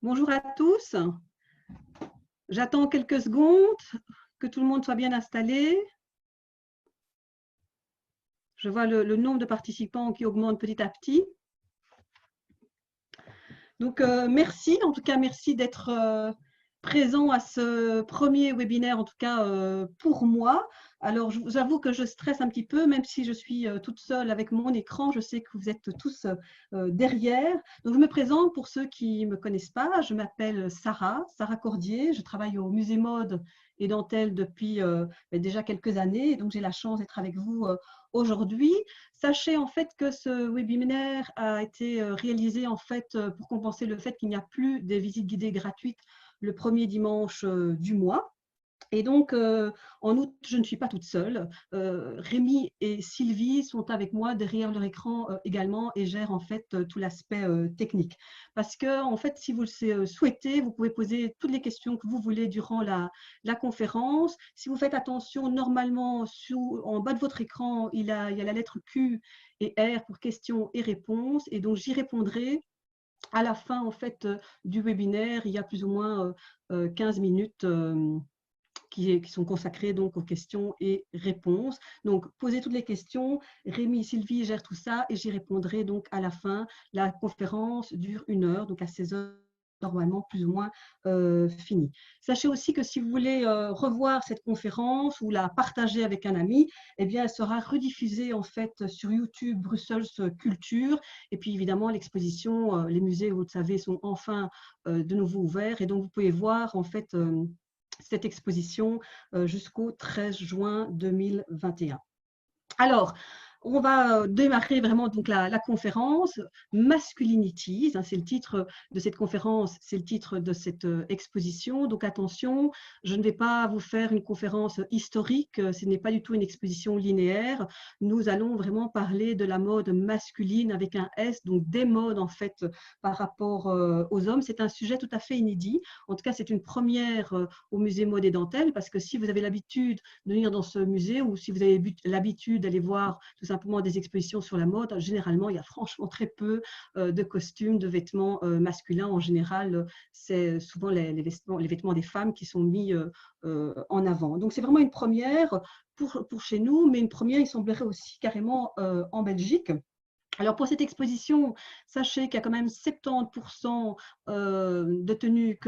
Bonjour à tous. J'attends quelques secondes, que tout le monde soit bien installé. Je vois le nombre de participants qui augmente petit à petit. Donc, merci, en tout cas, merci d'être présent à ce premier webinaire, en tout cas pour moi. Alors, je vous avoue que je stresse un petit peu, même si je suis toute seule avec mon écran. Je sais que vous êtes tous derrière. Donc, je me présente pour ceux qui ne me connaissent pas. Je m'appelle Sarah Cordier. Je travaille au Musée Mode et Dentelle depuis déjà quelques années. Donc, j'ai la chance d'être avec vous aujourd'hui. Sachez en fait que ce webinaire a été réalisé en fait pour compenser le fait qu'il n'y a plus des visites guidées gratuites le premier dimanche du mois. Et donc, en août, je ne suis pas toute seule. Rémi et Sylvie sont avec moi derrière leur écran également et gèrent en fait tout l'aspect technique. Parce que, en fait, si vous le souhaitez, vous pouvez poser toutes les questions que vous voulez durant la conférence. Si vous faites attention, normalement, en bas de votre écran, il y a la lettre Q et R pour questions et réponses. Et donc, j'y répondrai à la fin en fait du webinaire. Il y a plus ou moins 15 minutes qui sont consacrées donc aux questions et réponses. Donc, posez toutes les questions. Rémi et Sylvie gèrent tout ça et j'y répondrai donc à la fin. La conférence dure 1 heure, donc à 16 heures normalement plus ou moins fini. Sachez aussi que si vous voulez revoir cette conférence ou la partager avec un ami, eh bien, elle sera rediffusée en fait sur YouTube Bruxelles Culture. Et puis évidemment, l'exposition, les musées, vous le savez, sont enfin de nouveau ouverts. Et donc, vous pouvez voir en fait cette exposition jusqu'au 13 juin 2021. Alors, on va démarrer vraiment donc la conférence Masculinities, hein, c'est le titre de cette conférence, c'est le titre de cette exposition. Donc attention, je ne vais pas vous faire une conférence historique, ce n'est pas du tout une exposition linéaire. Nous allons vraiment parler de la mode masculine avec un S, donc des modes en fait par rapport aux hommes. C'est un sujet tout à fait inédit. En tout cas, c'est une première au musée Mode et Dentelle, parce que si vous avez l'habitude de venir dans ce musée ou si vous avez l'habitude d'aller voir tout simplement des expositions sur la mode, généralement, il y a franchement très peu de costumes, de vêtements masculins. En général, c'est souvent les vêtements des femmes qui sont mis en avant. Donc, c'est vraiment une première pour chez nous, mais une première, il semblerait aussi carrément en Belgique. Alors pour cette exposition, sachez qu'il y a quand même 70% de tenues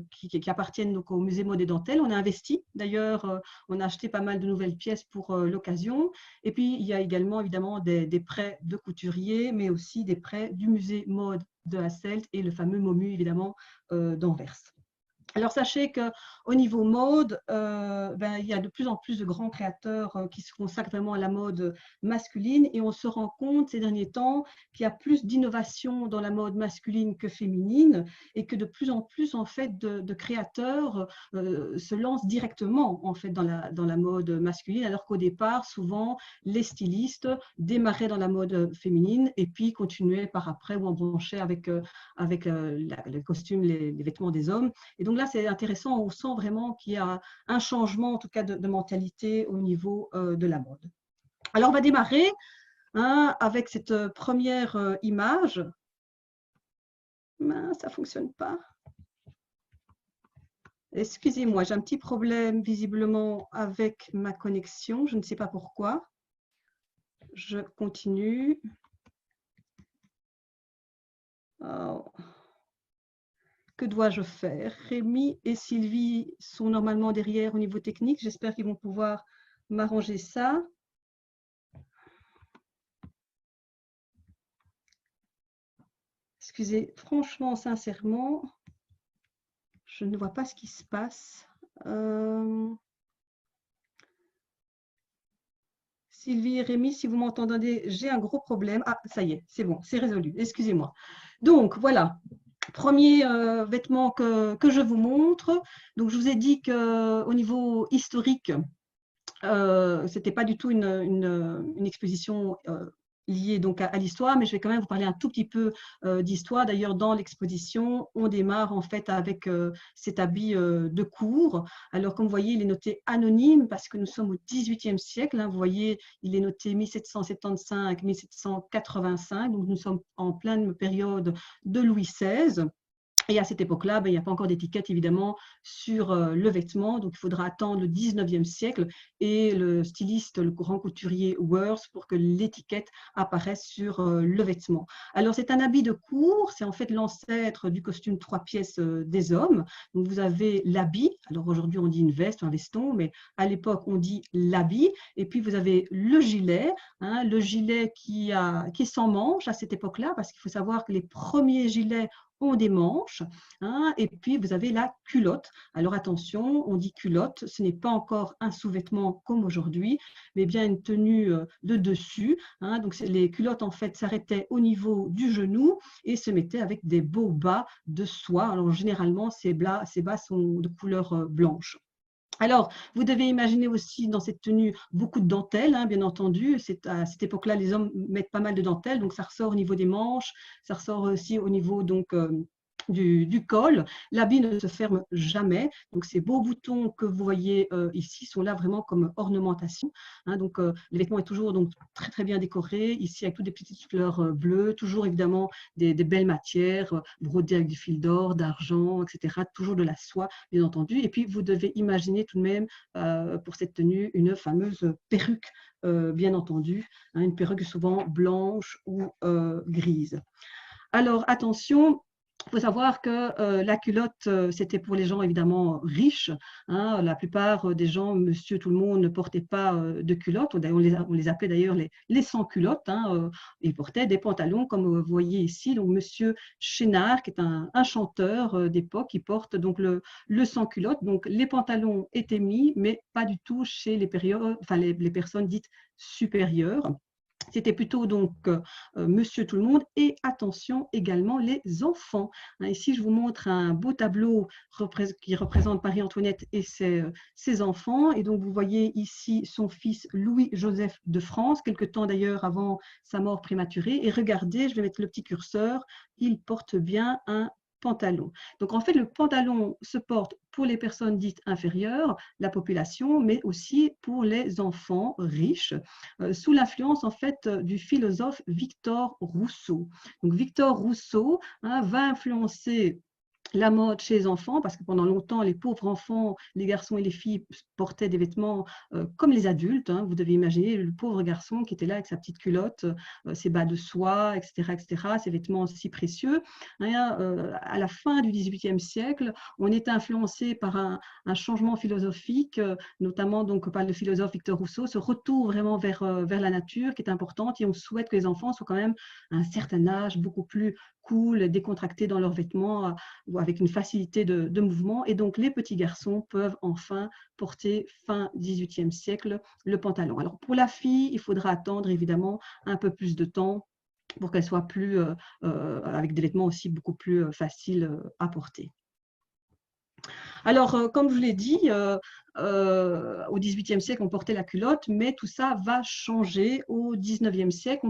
qui appartiennent donc au musée Mode et Dentelle. On a investi, d'ailleurs, on a acheté pas mal de nouvelles pièces pour l'occasion. Et puis il y a également évidemment des prêts de couturiers, mais aussi des prêts du musée Mode de Hasselt et le fameux MOMU évidemment d'Anvers. Alors, sachez qu'au niveau mode, il y a de plus en plus de grands créateurs qui se consacrent vraiment à la mode masculine et on se rend compte ces derniers temps qu'il y a plus d'innovation dans la mode masculine que féminine et que de plus en plus en fait, de créateurs se lancent directement en fait, dans la mode masculine, alors qu'au départ, souvent, les stylistes démarraient dans la mode féminine et puis continuaient par après ou embranchaient avec les costumes, les vêtements des hommes. Et donc là, c'est intéressant, on sent vraiment qu'il y a un changement, en tout cas, de mentalité au niveau de la mode. Alors, on va démarrer avec cette première image. Ça ne fonctionne pas. Excusez-moi, j'ai un petit problème visiblement avec ma connexion. Je ne sais pas pourquoi. Je continue. Oh. Que dois-je faire? Rémi et Sylvie sont normalement derrière au niveau technique. J'espère qu'ils vont pouvoir m'arranger ça. Excusez, franchement, sincèrement, je ne vois pas ce qui se passe. Sylvie et Rémi, si vous m'entendez, j'ai un gros problème. Ah, ça y est, c'est bon, c'est résolu. Excusez-moi. Donc, voilà. Premier vêtement que je vous montre. Donc, je vous ai dit qu'au niveau historique, ce n'était pas du tout une exposition liée donc à l'histoire, mais je vais quand même vous parler un tout petit peu d'histoire. D'ailleurs, dans l'exposition, on démarre en fait avec cet habit de cour. Alors, comme vous voyez, il est noté anonyme parce que nous sommes au XVIIIe siècle. Hein, vous voyez, il est noté 1775-1785. Donc, nous sommes en pleine période de Louis XVI. Et à cette époque-là, il n'y a pas encore d'étiquette, évidemment, sur le vêtement. Donc, il faudra attendre le 19e siècle et le styliste, le grand couturier Worth pour que l'étiquette apparaisse sur le vêtement. Alors, c'est un habit de cour. C'est en fait l'ancêtre du costume 3 pièces des hommes. Donc, vous avez l'habit. Alors, aujourd'hui, on dit une veste, un veston, mais à l'époque, on dit l'habit. Et puis, vous avez le gilet, hein, le gilet qui est sans manches à cette époque-là, parce qu'il faut savoir que les premiers gilets ont des manches, hein, et puis vous avez la culotte. Alors attention, on dit culotte, ce n'est pas encore un sous-vêtement comme aujourd'hui, mais bien une tenue de dessus, hein. Donc les culottes en fait s'arrêtaient au niveau du genou et se mettaient avec des beaux bas de soie. Alors généralement ces bas sont de couleur blanche. Alors, vous devez imaginer aussi dans cette tenue beaucoup de dentelles, hein, bien entendu. À cette époque-là, les hommes mettent pas mal de dentelles, donc ça ressort au niveau des manches, ça ressort aussi au niveau donc, du col. L'habit ne se ferme jamais, donc ces beaux boutons que vous voyez ici sont là vraiment comme ornementation, hein. Donc, le vêtement est toujours donc, très très bien décoré, ici avec toutes des petites fleurs bleues, toujours évidemment des belles matières, brodées avec du fil d'or, d'argent, etc. Toujours de la soie, bien entendu. Et puis, vous devez imaginer tout de même, pour cette tenue, une fameuse perruque, bien entendu, hein, une perruque souvent blanche ou grise. Alors, attention, il faut savoir que la culotte, c'était pour les gens évidemment riches, hein. La plupart des gens, monsieur tout le monde, ne portaient pas de culottes. On les appelait d'ailleurs les sans-culottes, hein. Ils portaient des pantalons, comme vous voyez ici. Donc, monsieur Chénard, qui est un chanteur d'époque, il porte donc le sans-culotte. Donc, les pantalons étaient mis, mais pas du tout chez les personnes dites supérieures. C'était plutôt donc monsieur tout le monde et attention également les enfants. Hein, ici, je vous montre un beau tableau qui représente Marie-Antoinette et ses enfants. Et donc, vous voyez ici son fils Louis-Joseph de France, quelque temps d'ailleurs avant sa mort prématurée. Et regardez, je vais mettre le petit curseur, il porte bien un pantalon. Donc, en fait, le pantalon se porte pour les personnes dites inférieures, la population, mais aussi pour les enfants riches, sous l'influence, en fait, du philosophe Victor Rousseau. Donc, Victor Rousseau, hein, va influencer la mode chez les enfants, parce que pendant longtemps, les pauvres enfants, les garçons et les filles portaient des vêtements comme les adultes, hein. Vous devez imaginer le pauvre garçon qui était là avec sa petite culotte, ses bas de soie, etc., ses vêtements si précieux, hein. À la fin du XVIIIe siècle, on est influencé par un changement philosophique, notamment donc, par le philosophe Victor Rousseau, ce retour vraiment vers la nature qui est importante, et on souhaite que les enfants soient quand même à un certain âge beaucoup plus cool, décontractés dans leurs vêtements, avec une facilité de mouvement. Et donc, les petits garçons peuvent enfin porter, fin XVIIIe siècle, le pantalon. Alors, pour la fille, il faudra attendre évidemment un peu plus de temps pour qu'elle soit plus, avec des vêtements aussi beaucoup plus faciles à porter. Alors, comme je l'ai dit, au XVIIIe siècle, on portait la culotte, mais tout ça va changer au XIXe siècle.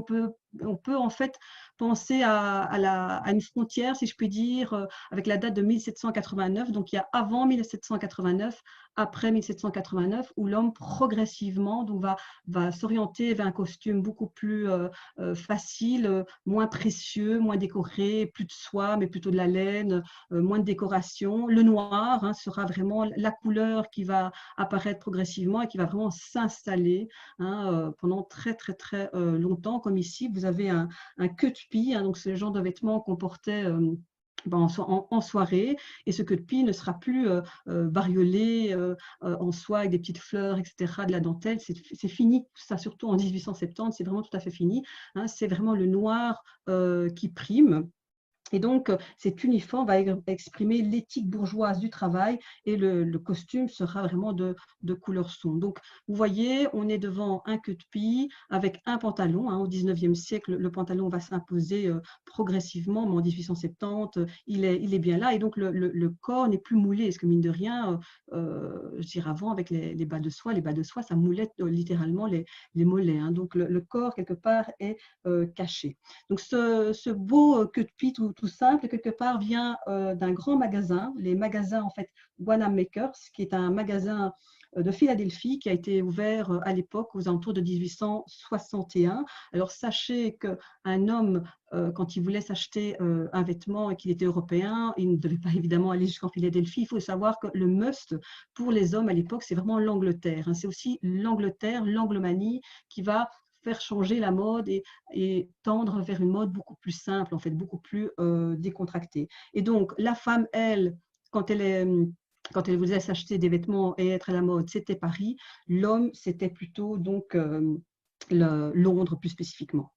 On peut en fait penser à une frontière, si je puis dire, avec la date de 1789. Donc, il y a avant 1789, après 1789, où l'homme progressivement donc, va s'orienter vers un costume beaucoup plus facile, moins précieux, moins décoré, plus de soie, mais plutôt de la laine, moins de décoration. Le noir, hein, sera vraiment la couleur qui va apparaître progressivement et qui va vraiment s'installer, hein, pendant très très très longtemps. Comme ici, vous avez un queue de pie, hein, donc c'est le genre de vêtements qu'on portait en soirée, et ce queue de pie ne sera plus bariolé en soie avec des petites fleurs, etc., de la dentelle. C'est fini, ça surtout en 1870, c'est vraiment tout à fait fini, hein. C'est vraiment le noir qui prime. Et donc, cet uniforme va exprimer l'éthique bourgeoise du travail, et le costume sera vraiment de couleur sombre. Donc, vous voyez, on est devant un queue de pie avec un pantalon, hein. Au XIXe siècle, le pantalon va s'imposer progressivement, mais en 1870, il est bien là. Et donc, le corps n'est plus moulé. Parce que mine de rien, je dirais avant, avec les bas de soie, ça moulait littéralement les mollets, hein. Donc, le corps, quelque part, est caché. Donc, ce beau queue de pie tout simple, quelque part, vient d'un grand magasin, les magasins en fait Wanamaker's, qui est un magasin de Philadelphie qui a été ouvert à l'époque aux alentours de 1861. Alors sachez qu'un homme, quand il voulait s'acheter un vêtement et qu'il était européen, il ne devait pas évidemment aller jusqu'en Philadelphie. Il faut savoir que le must pour les hommes à l'époque, c'est vraiment l'Angleterre. C'est aussi l'Angleterre, l'anglomanie qui va faire changer la mode et tendre vers une mode beaucoup plus simple, en fait, beaucoup plus décontractée. Et donc, la femme, elle, quand elle voulait s'acheter des vêtements et être à la mode, c'était Paris. L'homme, c'était plutôt donc Londres plus spécifiquement.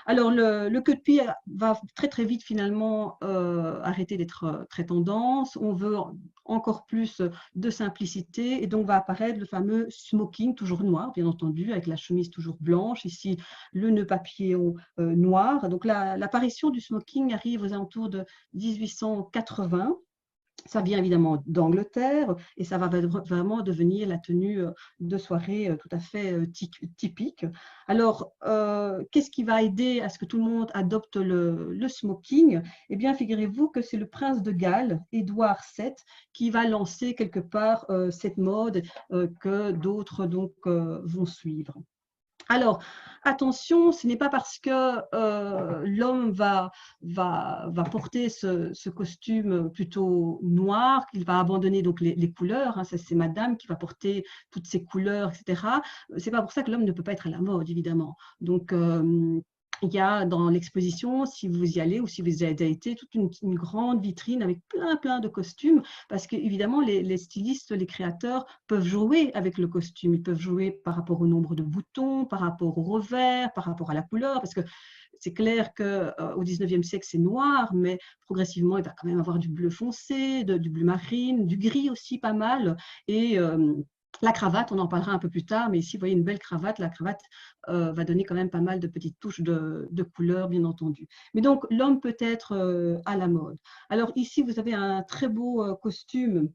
Alors, le queue de pied va très très vite finalement arrêter d'être très tendance. On veut encore plus de simplicité et donc va apparaître le fameux smoking, toujours noir bien entendu, avec la chemise toujours blanche, ici le nœud papillon noir. Donc l'apparition du smoking arrive aux alentours de 1880. Ça vient évidemment d'Angleterre et ça va vraiment devenir la tenue de soirée tout à fait typique. Alors, qu'est-ce qui va aider à ce que tout le monde adopte le smoking? Eh bien, figurez-vous que c'est le prince de Galles, Édouard VII, qui va lancer quelque part cette mode que d'autres donc vont suivre. Alors, attention, ce n'est pas parce que l'homme va porter ce costume plutôt noir qu'il va abandonner donc les couleurs. C'est madame qui va porter toutes ces couleurs, etc. C'est pas pour ça que l'homme ne peut pas être à la mode, évidemment. Donc, il y a dans l'exposition, si vous y allez ou si vous y avez été, toute une grande vitrine avec plein de costumes parce qu'évidemment, les stylistes, les créateurs peuvent jouer avec le costume. Ils peuvent jouer par rapport au nombre de boutons, par rapport au revers, par rapport à la couleur parce que c'est clair qu'au 19e siècle, c'est noir, mais progressivement, il va quand même avoir du bleu foncé, du bleu marine, du gris aussi pas mal. Et la cravate, on en parlera un peu plus tard, mais ici, vous voyez une belle cravate. La cravate va donner quand même pas mal de petites touches de couleurs, bien entendu. Mais donc, l'homme peut être à la mode. Alors ici, vous avez un très beau costume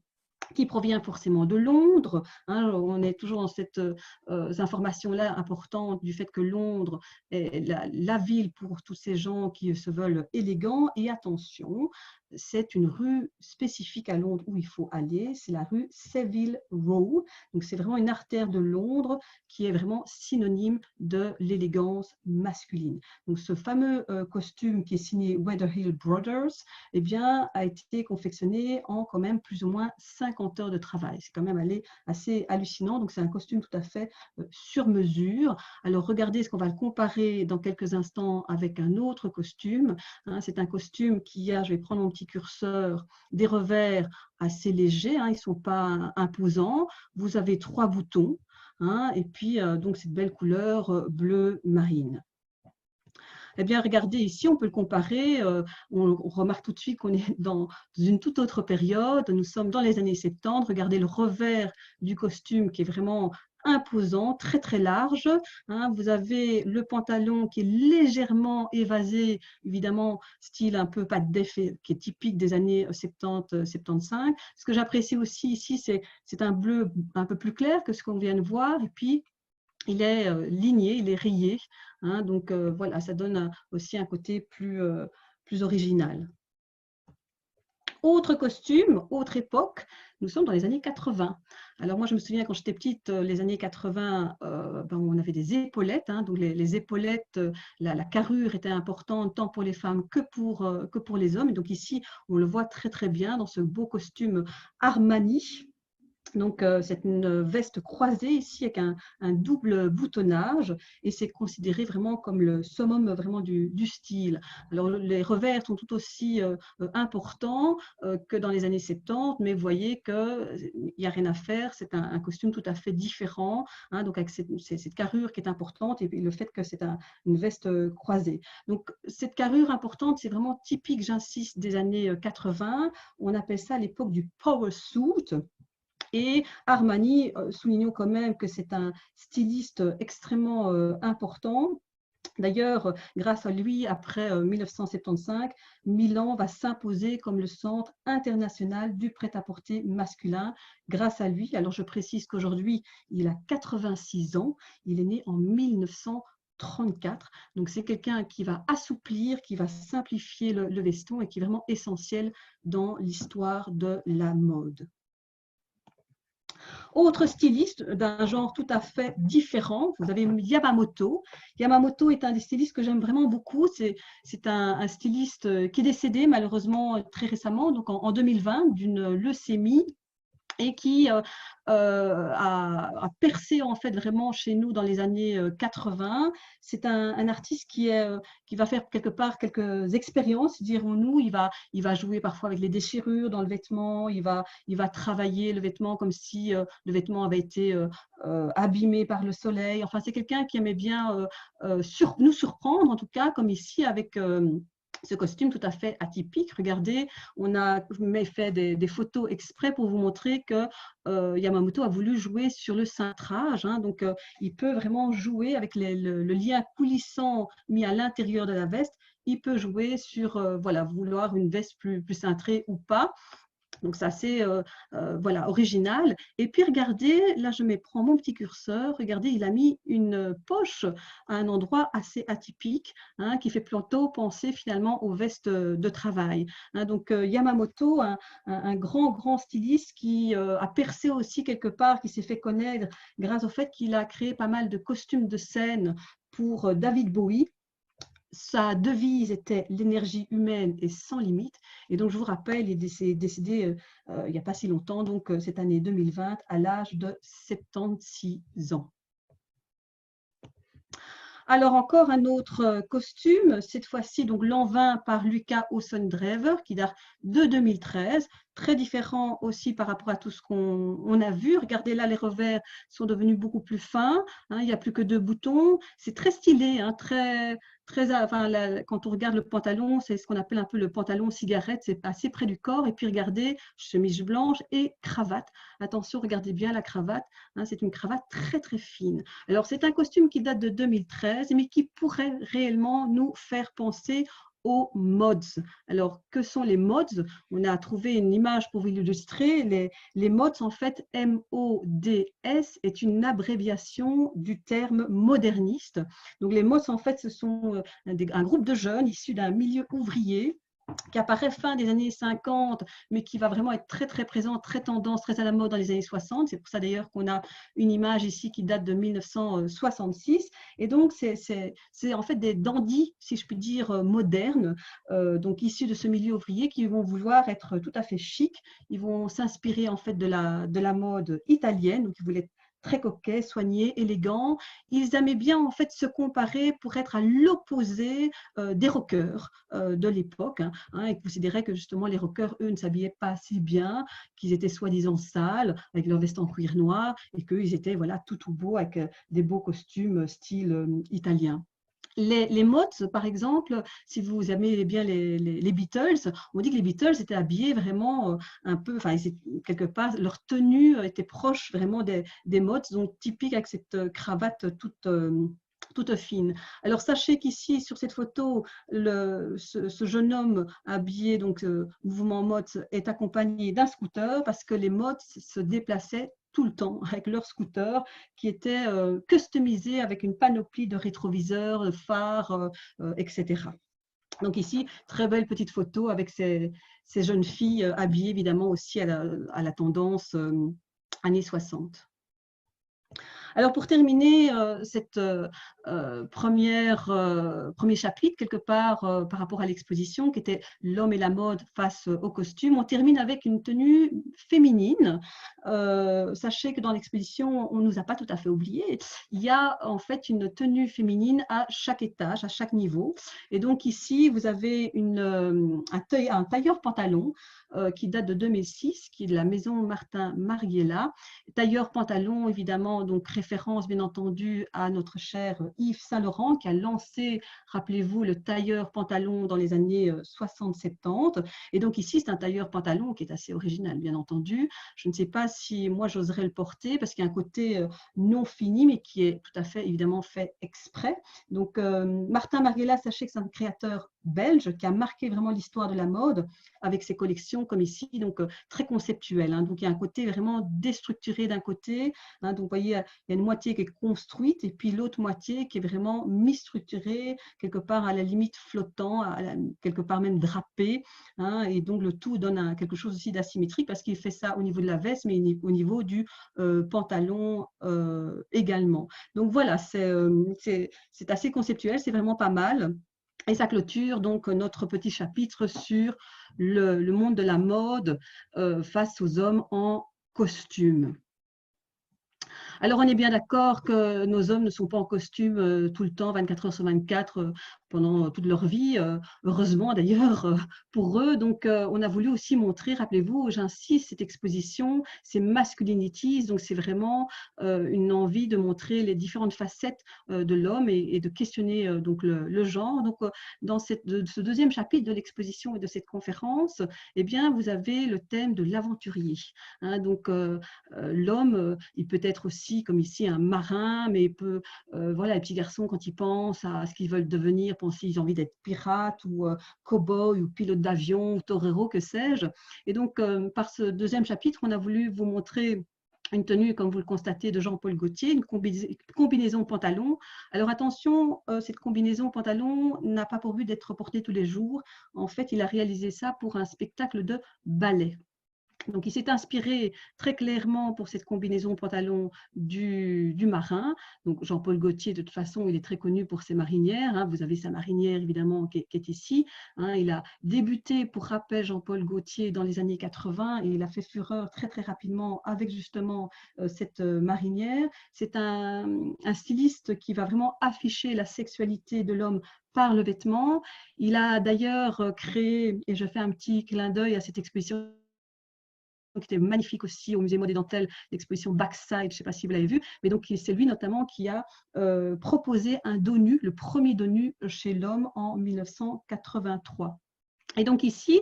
qui provient forcément de Londres. On est toujours dans cette information-là importante du fait que Londres est la ville pour tous ces gens qui se veulent élégants. Et attention, c'est une rue spécifique à Londres où il faut aller, c'est la rue Savile Row. Donc c'est vraiment une artère de Londres qui est vraiment synonyme de l'élégance masculine. Donc ce fameux costume qui est signé Weatherhill Brothers, eh bien, a été confectionné en quand même plus ou moins 50 heures de travail. C'est quand même assez hallucinant. Donc c'est un costume tout à fait sur mesure. Alors regardez ce qu'on va le comparer dans quelques instants avec un autre costume. C'est un costume qui a, je vais prendre mon petit curseur, des revers assez légers, ils ne sont pas imposants. Vous avez 3 boutons et puis donc cette belle couleur bleu marine. Eh bien, regardez ici, on peut le comparer. On remarque tout de suite qu'on est dans une toute autre période. Nous sommes dans les années 70. Regardez le revers du costume qui est vraiment imposant, très large. Vous avez le pantalon qui est légèrement évasé, évidemment, style un peu pas de défait, qui est typique des années 70-75. Ce que j'apprécie aussi ici, c'est un bleu un peu plus clair que ce qu'on vient de voir. Et puis, il est ligné, il est rayé. Donc voilà, ça donne aussi un côté plus original. Autre costume, autre époque, nous sommes dans les années 80. Alors moi, je me souviens quand j'étais petite, les années 80, on avait des épaulettes. Donc les épaulettes, la carrure était importante tant pour les femmes que pour les hommes. Et donc ici, on le voit très bien dans ce beau costume Armani. Donc, c'est une veste croisée ici avec un double boutonnage et c'est considéré vraiment comme le summum vraiment du style. Alors, les revers sont tout aussi importants que dans les années 70, mais vous voyez qu'il n'y a rien à faire, c'est un costume tout à fait différent, donc avec cette carrure qui est importante et puis le fait que c'est une veste croisée. Donc, cette carrure importante, c'est vraiment typique, j'insiste, des années 80. On appelle ça à l'époque du power suit. Et Armani, soulignons quand même que c'est un styliste extrêmement important. D'ailleurs, grâce à lui, après 1975, Milan va s'imposer comme le centre international du prêt-à-porter masculin. Grâce à lui, alors je précise qu'aujourd'hui, il a 86 ans, il est né en 1934. Donc c'est quelqu'un qui va assouplir, qui va simplifier le veston et qui est vraiment essentiel dans l'histoire de la mode. Autre styliste d'un genre tout à fait différent, vous avez Yamamoto. Yamamoto est un des stylistes que j'aime vraiment beaucoup. C'est un styliste qui est décédé malheureusement très récemment, donc en 2020, d'une leucémie, et qui a percé en fait vraiment chez nous dans les années 80. C'est un artiste qui va faire quelque part quelques expériences, dirons-nous. Il va jouer parfois avec les déchirures dans le vêtement, il va travailler le vêtement comme si le vêtement avait été abîmé par le soleil. Enfin, c'est quelqu'un qui aimait bien nous surprendre, en tout cas, comme ici avec ce costume tout à fait atypique. Regardez, on a fait des photos exprès pour vous montrer que Yamamoto a voulu jouer sur le cintrage. Hein, donc, il peut vraiment jouer avec le lien coulissant mis à l'intérieur de la veste. Il peut jouer sur voilà, vouloir une veste plus cintrée ou pas. Donc, c'est assez voilà, original. Et puis, regardez, là, prends mon petit curseur. Regardez, il a mis une poche à un endroit assez atypique, hein, qui fait plutôt penser finalement aux vestes de travail. Hein, donc, Yamamoto, un grand styliste qui a percé aussi quelque part, qui s'est fait connaître grâce au fait qu'il a créé pas mal de costumes de scène pour David Bowie. Sa devise était l'énergie humaine est sans limite. Et donc, je vous rappelle, il est décédé il n'y a pas si longtemps, donc cette année 2020, à l'âge de 76 ans. Alors, encore un autre costume, cette fois-ci, donc l'an 20 par Luca Ossendrever, qui date de 2013, très différent aussi par rapport à tout ce qu'on a vu. Regardez là, les revers sont devenus beaucoup plus fins, hein, il n'y a plus que 2 boutons. C'est très stylé, hein, enfin, quand on regarde le pantalon, c'est ce qu'on appelle un peu le pantalon cigarette, c'est assez près du corps. Et puis regardez, chemise blanche et cravate. Attention, regardez bien la cravate, hein, c'est une cravate très fine. Alors, c'est un costume qui date de 2013, mais qui pourrait réellement nous faire penser aux mods. Alors, que sont les mods? On a trouvé une image pour vous illustrer. Les mods, en fait, M-O-D-S, est une abréviation du terme moderniste. Donc, les mods, en fait, ce sont un groupe de jeunes issus d'un milieu ouvrier qui apparaît fin des années 50, mais qui va vraiment être très présent, très tendance, très à la mode dans les années 60. C'est pour ça d'ailleurs qu'on a une image ici qui date de 1966. Et donc, c'est en fait des dandys, si je puis dire, modernes, donc issus de ce milieu ouvrier, qui vont vouloir être tout à fait chic. Ils vont s'inspirer en fait de la mode italienne, donc ils voulaient être très coquets, soignés, élégants. Ils aimaient bien en fait se comparer pour être à l'opposé des rockers de l'époque, hein, et considéraient que justement les rockers, eux, ne s'habillaient pas si bien, qu'ils étaient soi-disant sales, avec leur veste en cuir noir, et qu'ils étaient voilà, tout beaux avec des beaux costumes style italien. Les mods, par exemple, si vous aimez bien les Beatles, on dit que les Beatles étaient habillés vraiment un peu, enfin, quelque part, leur tenue était proche vraiment des mods, donc typique avec cette cravate toute fine. Alors, sachez qu'ici, sur cette photo, ce jeune homme habillé, donc mouvement mode, est accompagné d'un scooter parce que les mods se déplaçaient tout le temps avec leur scooter qui était customisé avec une panoplie de rétroviseurs, de phares, etc. Donc ici, très belle petite photo avec ces jeunes filles habillées évidemment aussi à la tendance années 60. Alors pour terminer cette premier chapitre, quelque part par rapport à l'exposition, qui était l'homme et la mode face au costume, on termine avec une tenue féminine. Sachez que dans l'exposition, on ne nous a pas tout à fait oublié. Il y a en fait une tenue féminine à chaque étage, à chaque niveau. Et donc ici, vous avez un tailleur pantalon qui date de 2006, qui est de la maison Martin Margiela. Tailleur pantalon, évidemment, donc référence bien entendu à notre cher Yves Saint Laurent qui a lancé, rappelez-vous, le tailleur pantalon dans les années 60-70. Et donc ici, c'est un tailleur pantalon qui est assez original, bien entendu. Je ne sais pas si moi j'oserais le porter parce qu'il y a un côté non fini, mais qui est tout à fait évidemment fait exprès. Donc Martin Margiela, sachez que c'est un créateur belge qui a marqué vraiment l'histoire de la mode avec ses collections comme ici, donc très conceptuelles. Hein. Donc il y a un côté vraiment déstructuré d'un côté. Hein, donc vous voyez, il y a une moitié qui est construite et puis l'autre moitié qui est vraiment mi-structurée, quelque part à la limite flottant, quelque part même drapé. Hein, et donc le tout donne quelque chose aussi d'asymétrique parce qu'il fait ça au niveau de la veste, mais au niveau du pantalon également. Donc voilà, c'est assez conceptuel, c'est vraiment pas mal. Et ça clôture donc notre petit chapitre sur le monde de la mode face aux hommes en costume. Alors, on est bien d'accord que nos hommes ne sont pas en costume tout le temps, 24 heures sur 24, pendant toute leur vie, heureusement d'ailleurs pour eux. Donc, on a voulu aussi montrer, rappelez-vous, j'insiste, cette exposition, c'est masculinities, donc c'est vraiment une envie de montrer les différentes facettes de l'homme et de questionner donc le genre. Donc, dans ce deuxième chapitre de l'exposition et de cette conférence, eh bien, vous avez le thème de l'aventurier. Hein, donc, l'homme, il peut être aussi, comme ici, un marin, mais il peut, voilà, les petits garçons, quand ils pensent à ce qu'ils veulent devenir, pensent qu'ils ont envie d'être pirate ou cow-boy ou pilote d'avion ou torero, que sais-je. Et donc, par ce deuxième chapitre, on a voulu vous montrer une tenue, comme vous le constatez, de Jean-Paul Gaultier, une combinaison pantalon. Alors attention, cette combinaison pantalon n'a pas pour but d'être portée tous les jours. En fait, il a réalisé ça pour un spectacle de ballet. Donc, il s'est inspiré très clairement pour cette combinaison pantalon du marin. Donc, Jean-Paul Gaultier, de toute façon, il est très connu pour ses marinières. Hein. Vous avez sa marinière, évidemment, qui est ici. Hein. Il a débuté, pour rappel, Jean-Paul Gaultier dans les années 80 et il a fait fureur très, très rapidement avec justement cette marinière. C'est un styliste qui va vraiment afficher la sexualité de l'homme par le vêtement. Il a d'ailleurs créé, et je fais un petit clin d'œil à cette exposition qui était magnifique aussi au musée Mode et Dentelle, l'exposition Backside, je ne sais pas si vous l'avez vu, mais donc c'est lui notamment qui a proposé un dos nu, le premier dos nu chez l'homme en 1983. Et donc ici,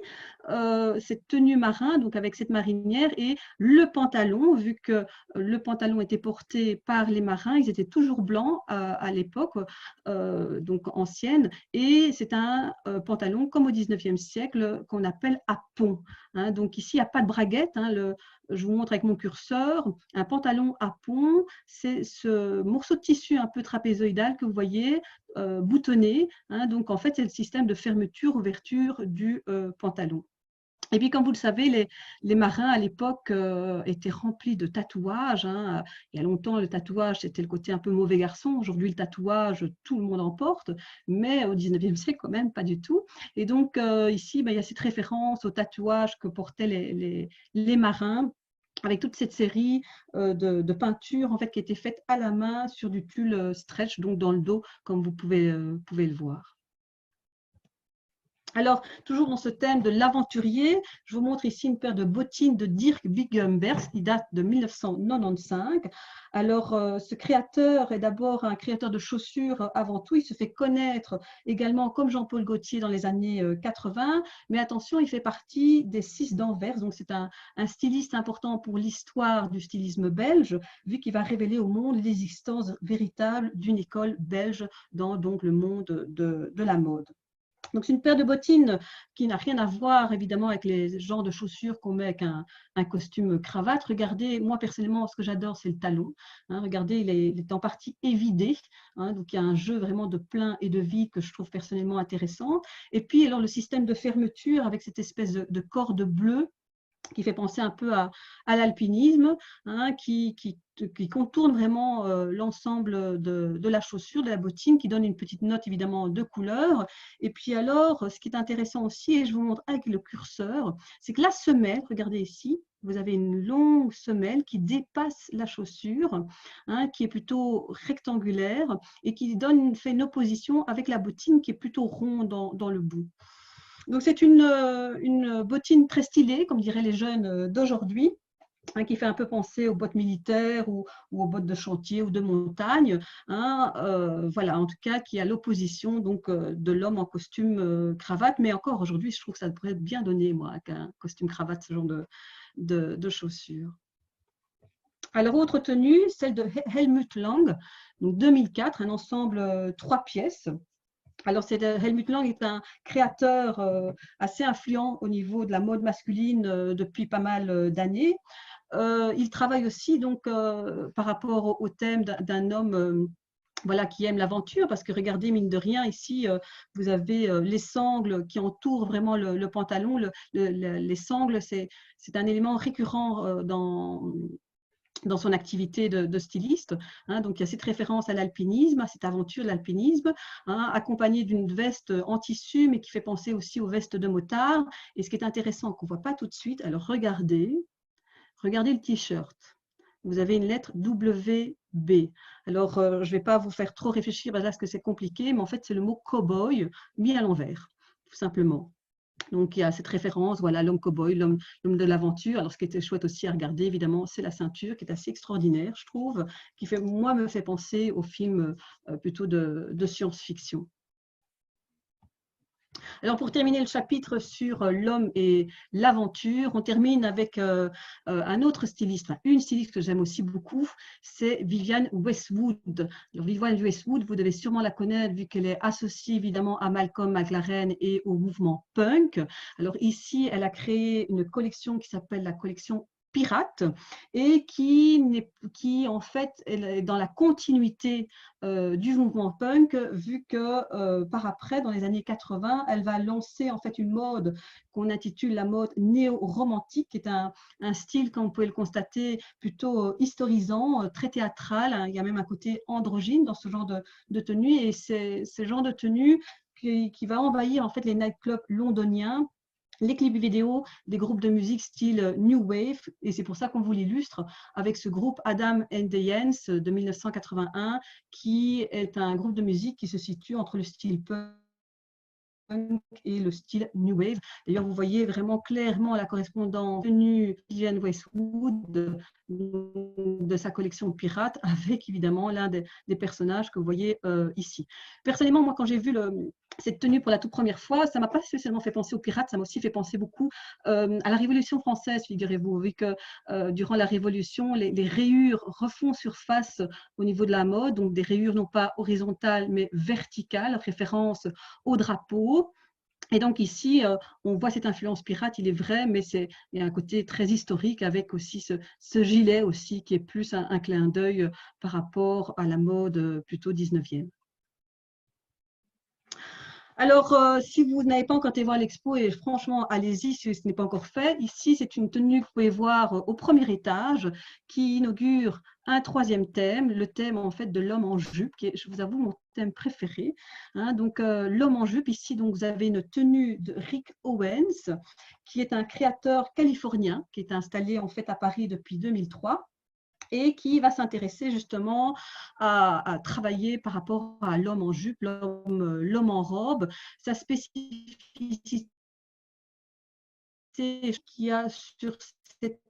cette tenue marin, donc avec cette marinière et le pantalon, vu que le pantalon était porté par les marins, ils étaient toujours blancs à l'époque, donc ancienne, et c'est un pantalon comme au 19e siècle qu'on appelle à pont. Hein. Donc ici, il n'y a pas de braguette. Hein, je vous montre avec mon curseur, un pantalon à pont, c'est ce morceau de tissu un peu trapézoïdal que vous voyez, boutonné. Hein, donc, en fait, c'est le système de fermeture-ouverture du pantalon. Et puis, comme vous le savez, les marins à l'époque étaient remplis de tatouages. Hein. Il y a longtemps, le tatouage, c'était le côté un peu mauvais garçon. Aujourd'hui, le tatouage, tout le monde en porte, mais au 19e siècle, quand même, pas du tout. Et donc, ici, il y a cette référence au tatouage que portaient les marins, avec toute cette série de peintures en fait, qui étaient faites à la main sur du tulle stretch, donc dans le dos, comme vous pouvez le voir. Alors, toujours dans ce thème de l'aventurier, je vous montre ici une paire de bottines de Dirk Biggenbergs qui date de 1995. Alors, ce créateur est d'abord un créateur de chaussures avant tout. Il se fait connaître également comme Jean-Paul Gaultier dans les années 80. Mais attention, il fait partie des 6 d'Anvers. Donc, c'est un styliste important pour l'histoire du stylisme belge, vu qu'il va révéler au monde l'existence véritable d'une école belge dans donc, le monde de la mode. Donc, c'est une paire de bottines qui n'a rien à voir, évidemment, avec les genres de chaussures qu'on met avec un costume cravate. Regardez, moi, personnellement, ce que j'adore, c'est le talon. Hein, regardez, il est en partie évidé. Hein, donc, il y a un jeu vraiment de plein et de vide que je trouve personnellement intéressant. Et puis, alors, le système de fermeture avec cette espèce de corde bleue qui fait penser un peu à l'alpinisme, hein, qui contourne vraiment l'ensemble de la chaussure, de la bottine, qui donne une petite note évidemment de couleur. Et puis alors, ce qui est intéressant aussi, et je vous montre avec le curseur, c'est que la semelle, regardez ici, vous avez une longue semelle qui dépasse la chaussure, hein, qui est plutôt rectangulaire et qui fait une opposition avec la bottine qui est plutôt ronde dans le bout. Donc, c'est une bottine très stylée, comme diraient les jeunes d'aujourd'hui, hein, qui fait un peu penser aux bottes militaires ou aux bottes de chantier ou de montagne. Hein, voilà, en tout cas, qui est à l'opposition donc de l'homme en costume cravate. Mais encore aujourd'hui, je trouve que ça pourrait être bien donné, moi, avec un costume cravate, ce genre de chaussures. Alors, autre tenue, celle de Helmut Lang, donc 2004, un ensemble 3 pièces. Alors, Helmut Lang est un créateur assez influent au niveau de la mode masculine depuis pas mal d'années. Il travaille aussi donc par rapport au thème d'un homme voilà, qui aime l'aventure, parce que regardez, mine de rien, ici, vous avez les sangles qui entourent vraiment le pantalon. Les sangles, c'est un élément récurrent dans son activité de styliste. Hein, donc, il y a cette référence à l'alpinisme, à cette aventure de l'alpinisme, hein, accompagnée d'une veste en tissu, mais qui fait penser aussi aux vestes de motard. Et ce qui est intéressant, qu'on ne voit pas tout de suite, alors regardez le t-shirt. Vous avez une lettre WB. Alors, je ne vais pas vous faire trop réfléchir parce que c'est compliqué, mais en fait, c'est le mot cow-boy mis à l'envers, tout simplement. Donc, il y a cette référence, voilà, l'homme cow-boy, l'homme de l'aventure. Alors, ce qui était chouette aussi à regarder, évidemment, c'est la ceinture qui est assez extraordinaire, je trouve, qui moi, me fait penser au film plutôt de science-fiction. Alors, pour terminer le chapitre sur l'homme et l'aventure, on termine avec un autre styliste, enfin, une styliste que j'aime aussi beaucoup, c'est Vivienne Westwood. Alors, Vivienne Westwood, vous devez sûrement la connaître vu qu'elle est associée évidemment à Malcolm McLaren et au mouvement punk. Alors ici, elle a créé une collection qui s'appelle la collection Pirate et qui en fait est dans la continuité du mouvement punk, vu que par après, dans les années 80, elle va lancer en fait une mode qu'on intitule la mode néo-romantique, qui est un style, comme vous pouvez le constater, plutôt historisant, très théâtral, hein. Il y a même un côté androgyne dans ce genre de tenue, et c'est ce genre de tenue qui va envahir en fait les nightclubs londoniens, les clips vidéo des groupes de musique style New Wave, et c'est pour ça qu'on vous l'illustre avec ce groupe Adam and the Yens de 1981, qui est un groupe de musique qui se situe entre le style punk et le style New Wave. D'ailleurs, vous voyez vraiment clairement la correspondance tenue Vivienne Westwood de sa collection Pirate avec évidemment l'un des personnages que vous voyez ici. Personnellement, moi, quand j'ai vu cette tenue pour la toute première fois, ça ne m'a pas spécialement fait penser aux pirates, ça m'a aussi fait penser beaucoup à la Révolution française, figurez-vous, vu que durant la Révolution, les rayures refont surface au niveau de la mode, donc des rayures non pas horizontales mais verticales, référence au drapeau. Et donc ici, on voit cette influence pirate, il est vrai, mais il y a un côté très historique avec aussi ce gilet aussi qui est plus un clin d'œil par rapport à la mode plutôt 19e. Alors, si vous n'avez pas encore été voir l'expo, et franchement, allez-y si ce n'est pas encore fait. Ici, c'est une tenue que vous pouvez voir au premier étage qui inaugure un troisième thème, le thème en fait de l'homme en jupe, qui est, je vous avoue, mon thème préféré. Hein. Donc, l'homme en jupe, ici, donc, vous avez une tenue de Rick Owens, qui est un créateur californien, qui est installé en fait à Paris depuis 2003. Et qui va s'intéresser justement à travailler par rapport à l'homme en jupe, l'homme en robe, sa spécificité qu'il y a sur cette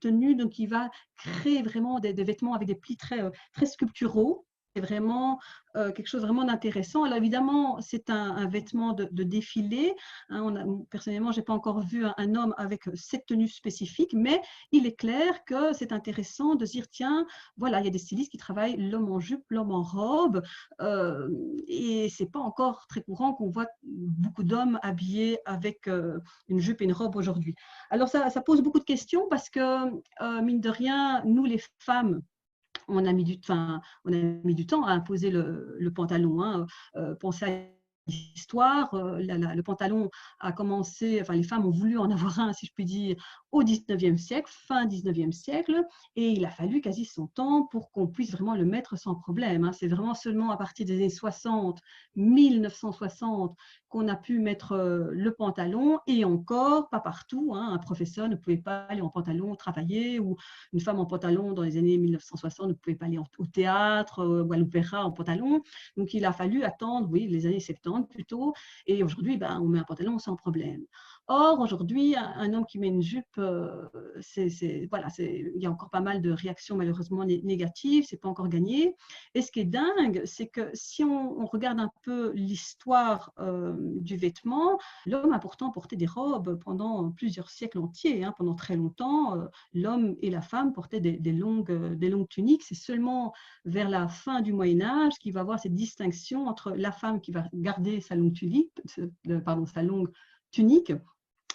tenue, donc il va créer vraiment des vêtements avec des plis très sculpturaux. C'est vraiment quelque chose vraiment d'intéressant. Alors évidemment, c'est un vêtement de défilé. Hein, personnellement, je n'ai pas encore vu un homme avec cette tenue spécifique, mais il est clair que c'est intéressant de se dire, tiens, voilà, il y a des stylistes qui travaillent l'homme en jupe, l'homme en robe, et ce n'est pas encore très courant qu'on voit beaucoup d'hommes habillés avec une jupe et une robe aujourd'hui. Alors ça pose beaucoup de questions parce que, mine de rien, nous les femmes, on a mis du temps à imposer le pantalon. Hein. Pensez à l'histoire, le pantalon a commencé, enfin les femmes ont voulu en avoir un, si je puis dire, au 19e siècle, fin 19e siècle, et il a fallu quasi 100 ans pour qu'on puisse vraiment le mettre sans problème. Hein. C'est vraiment seulement à partir des années 60, 1960, qu'on a pu mettre le pantalon, et encore, pas partout. Hein. Un professeur ne pouvait pas aller en pantalon travailler, ou une femme en pantalon dans les années 1960 ne pouvait pas aller au théâtre ou à l'opéra en pantalon. Donc, il a fallu attendre, oui, les années 70 plutôt. Et aujourd'hui, on met un pantalon sans problème. Or, aujourd'hui, un homme qui met une jupe, voilà, il y a encore pas mal de réactions malheureusement négatives, c'est pas encore gagné. Et ce qui est dingue, c'est que si on regarde un peu l'histoire du vêtement, l'homme a pourtant porté des robes pendant plusieurs siècles entiers, hein, pendant très longtemps. L'homme et la femme portaient des longues tuniques. C'est seulement vers la fin du Moyen-Âge qu'il va y avoir cette distinction entre la femme qui va garder sa longue sa longue tunique,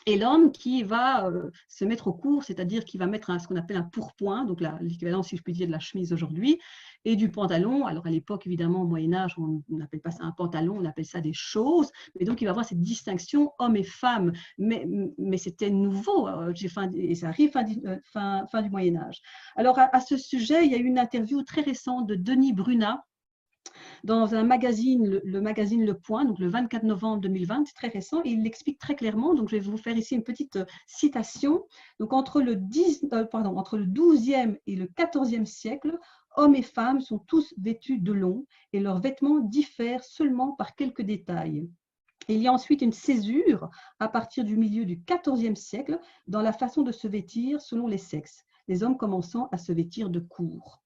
et l'homme qui va se mettre au court, c'est-à-dire qui va mettre ce qu'on appelle un pourpoint, donc l'équivalent, si je puis dire, de la chemise aujourd'hui, et du pantalon. Alors à l'époque, évidemment, au Moyen-Âge, on n'appelle pas ça un pantalon, on appelle ça des choses. Mais donc il va y avoir cette distinction homme et femme. Mais c'était nouveau, et ça arrive fin du Moyen-Âge. Alors à ce sujet, il y a eu une interview très récente de Denis Brunat dans un magazine, le magazine Le Point, donc le 24 novembre 2020, c'est très récent, et il l'explique très clairement. Donc, je vais vous faire ici une petite citation. Donc, entre le 12e et le 14e siècle, hommes et femmes sont tous vêtus de long et leurs vêtements diffèrent seulement par quelques détails. Il y a ensuite une césure à partir du milieu du 14e siècle dans la façon de se vêtir selon les sexes, les hommes commençant à se vêtir de court.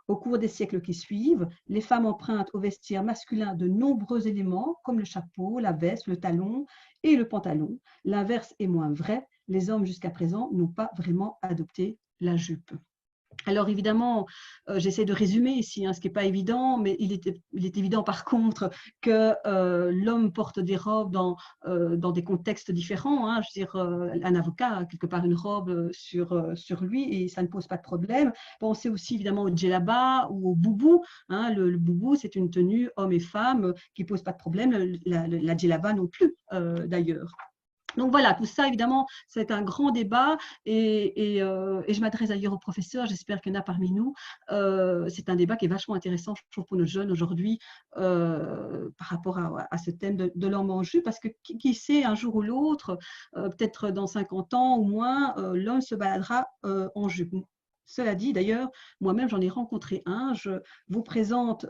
Au cours des siècles qui suivent, les femmes empruntent au vestiaire masculin de nombreux éléments comme le chapeau, la veste, le talon et le pantalon. L'inverse est moins vrai. Les hommes jusqu'à présent n'ont pas vraiment adopté la jupe. Alors évidemment, j'essaie de résumer ici, hein, ce qui n'est pas évident, mais il est évident par contre que l'homme porte des robes dans des contextes différents. Hein. Je veux dire, un avocat a quelque part une robe sur lui et ça ne pose pas de problème. Pensez aussi évidemment au djellaba ou au boubou. Hein. Le boubou, c'est une tenue homme et femme qui ne pose pas de problème. La djellaba non plus, d'ailleurs. Donc voilà, tout ça, évidemment, c'est un grand débat et je m'adresse d'ailleurs aux professeurs, j'espère qu'il y en a parmi nous. C'est un débat qui est vachement intéressant, je trouve, pour nos jeunes aujourd'hui par rapport à ce thème de l'homme en jupe, parce que qui sait, un jour ou l'autre, peut-être dans 50 ans ou moins, l'homme se baladera en jupe. Cela dit, d'ailleurs, moi-même, j'en ai rencontré un. Je vous présente